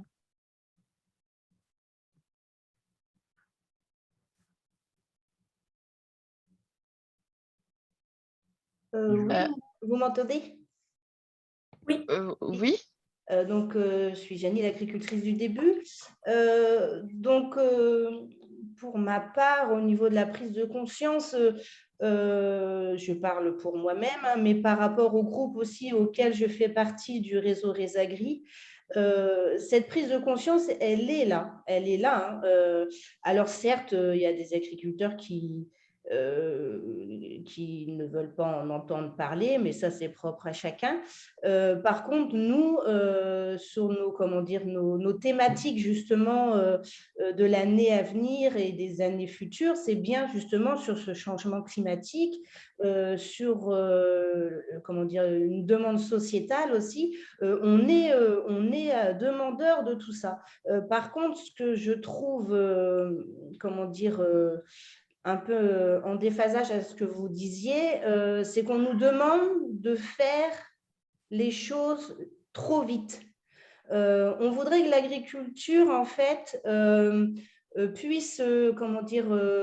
C: Vous m'entendez?
B: Oui.
A: Oui.
C: Donc, je suis Janie, l'agricultrice du début. Pour ma part, au niveau de la prise de conscience, je parle pour moi-même, hein, mais par rapport au groupe aussi auquel je fais partie du réseau Resagri, cette prise de conscience, elle est là. Elle est là. Hein. Alors certes, il y a des agriculteurs qui ne veulent pas en entendre parler, mais ça, c'est propre à chacun. Par contre, nous, sur nos thématiques, justement, de l'année à venir et des années futures, c'est bien justement sur ce changement climatique, sur une demande sociétale aussi. On est demandeur de tout ça. Par contre, ce que je trouve, un peu en déphasage à ce que vous disiez, c'est qu'on nous demande de faire les choses trop vite. On voudrait que l'agriculture, en fait, puisse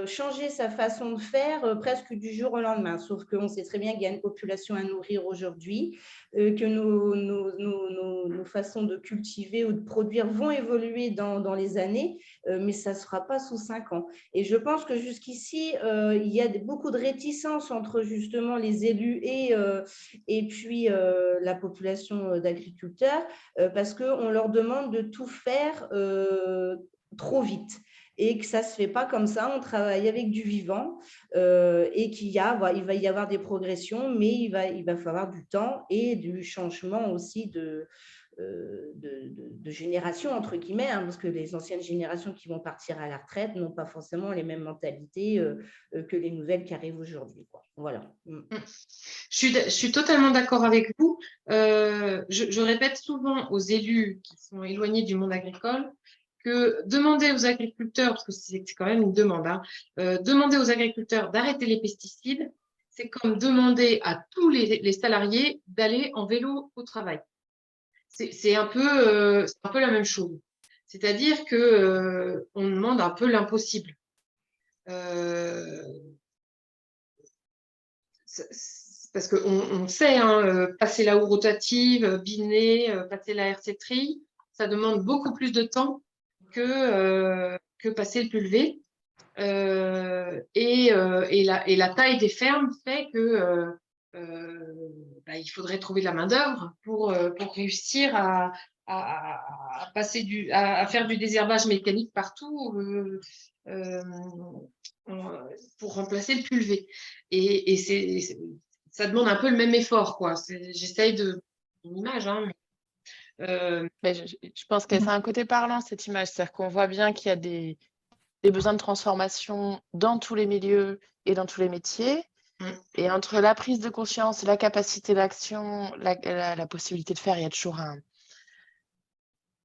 C: changer sa façon de faire presque du jour au lendemain. Sauf qu'on sait très bien qu'il y a une population à nourrir aujourd'hui, que nos façons de cultiver ou de produire vont évoluer dans les années, mais ça ne sera pas sous 5 ans. Et je pense que jusqu'ici, il y a beaucoup de réticences entre justement les élus et puis la population d'agriculteurs, parce qu'on leur demande de tout faire trop vite. Et que ça ne se fait pas comme ça, on travaille avec du vivant et il va y avoir des progressions, mais il va falloir du temps et du changement aussi de génération, entre guillemets, hein, parce que les anciennes générations qui vont partir à la retraite n'ont pas forcément les mêmes mentalités que les nouvelles qui arrivent aujourd'hui. Voilà.
H: Je suis totalement d'accord avec vous. Je répète souvent aux élus qui sont éloignés du monde agricole que demander aux agriculteurs, parce que c'est quand même une demande, hein, demander aux agriculteurs d'arrêter les pesticides, c'est comme demander à tous les salariés d'aller en vélo au travail. C'est un peu la même chose. C'est-à-dire qu'on demande un peu l'impossible. Parce qu'on sait, hein, passer la houe rotative, biner, passer la herséterie, ça demande beaucoup plus de temps que passer le pulvé. Et la taille des fermes fait que il faudrait trouver de la main-d'œuvre pour réussir à faire du désherbage mécanique partout pour remplacer le pulvé. Et ça demande un peu le même effort, quoi. J'essaye une image, hein,
A: mais je pense que c'est un côté parlant, cette image. C'est-à-dire qu'on voit bien qu'il y a des besoins de transformation dans tous les milieux et dans tous les métiers. Et entre la prise de conscience, la capacité d'action, la possibilité de faire, il y a toujours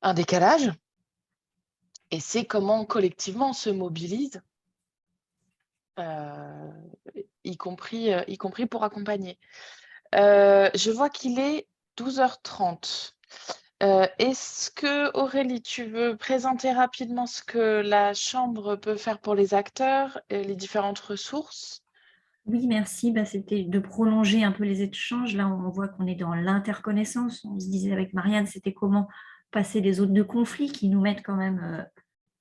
A: un décalage. Et c'est comment collectivement on se mobilise, y compris pour accompagner. Je vois qu'il est 12h30. Est-ce que, Aurélie, tu veux présenter rapidement ce que la Chambre peut faire pour les acteurs et les différentes ressources?
B: Oui, merci. C'était de prolonger un peu les échanges. Là, on voit qu'on est dans l'interconnaissance. On se disait avec Marianne, c'était comment passer des zones de conflit qui nous mettent quand même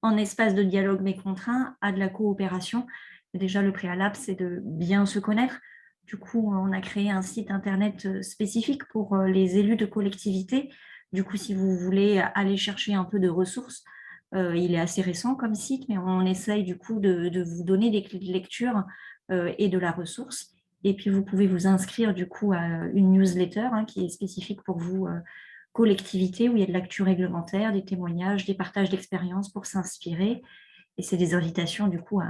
B: en espace de dialogue mais contraint à de la coopération. Déjà, le préalable, c'est de bien se connaître. Du coup, on a créé un site internet spécifique pour les élus de collectivité. Du coup, si vous voulez aller chercher un peu de ressources, il est assez récent comme site, mais on essaye du coup de vous donner des clés de lecture et de la ressource. Et puis, vous pouvez vous inscrire du coup à une newsletter qui est spécifique pour vous, collectivité, où il y a de l'actu réglementaire, des témoignages, des partages d'expériences pour s'inspirer. Et c'est des invitations du coup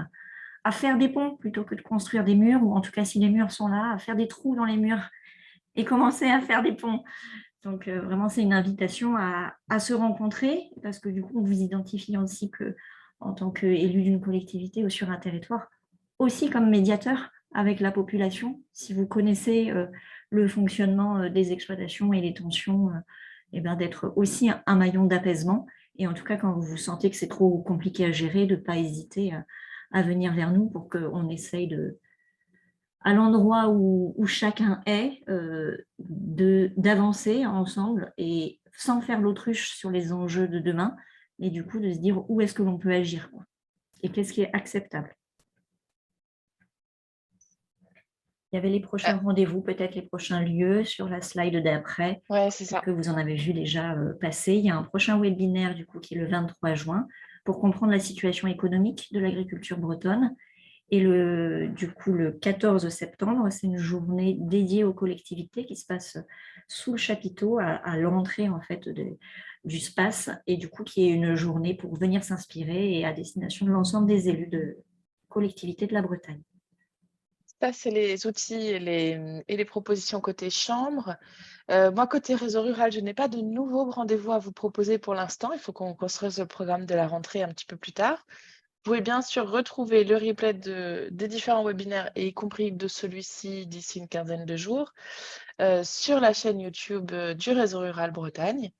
B: à faire des ponts plutôt que de construire des murs, ou en tout cas, si les murs sont là, à faire des trous dans les murs et commencer à faire des ponts. Donc, vraiment, c'est une invitation à se rencontrer, parce que du coup, on vous identifie aussi en tant qu'élu d'une collectivité ou sur un territoire, aussi comme médiateur avec la population. Si vous connaissez le fonctionnement des exploitations et les tensions, d'être aussi un maillon d'apaisement. Et en tout cas, quand vous vous sentez que c'est trop compliqué à gérer, de ne pas hésiter à venir vers nous pour qu'on essaye à l'endroit où chacun est, d'avancer ensemble et sans faire l'autruche sur les enjeux de demain, et du coup de se dire où est-ce que l'on peut agir, quoi, et qu'est-ce qui est acceptable. Il y avait les prochains rendez-vous, peut-être les prochains lieux sur la slide d'après,
A: c'est ça.
B: Que vous en avez vu déjà passer. Il y a un prochain webinaire du coup qui est le 23 juin pour comprendre la situation économique de l'agriculture bretonne. Et du coup, le 14 septembre, c'est une journée dédiée aux collectivités qui se passe sous le chapiteau à l'entrée en fait du SPACE, et du coup qui est une journée pour venir s'inspirer et à destination de l'ensemble des élus de collectivités de la Bretagne.
A: Ça, c'est les outils et les propositions côté chambre. Moi, côté réseau rural, je n'ai pas de nouveaux rendez-vous à vous proposer pour l'instant. Il faut qu'on construise le programme de la rentrée un petit peu plus tard. Vous pouvez bien sûr retrouver le replay des différents webinaires, et y compris de celui-ci d'ici une quinzaine de jours, sur la chaîne YouTube du Réseau Rural Bretagne.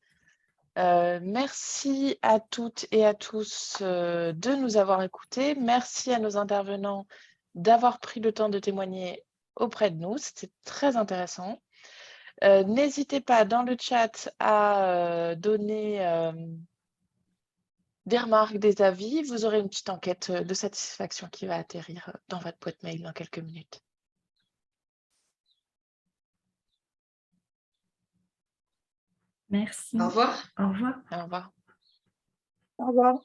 A: Merci à toutes et à tous de nous avoir écoutés. Merci à nos intervenants d'avoir pris le temps de témoigner auprès de nous. C'était très intéressant. N'hésitez pas dans le chat à donner des remarques, des avis. Vous aurez une petite enquête de satisfaction qui va atterrir dans votre boîte mail dans quelques minutes.
B: Merci.
H: Au revoir.
B: Au revoir.
A: Au revoir.
F: Au revoir.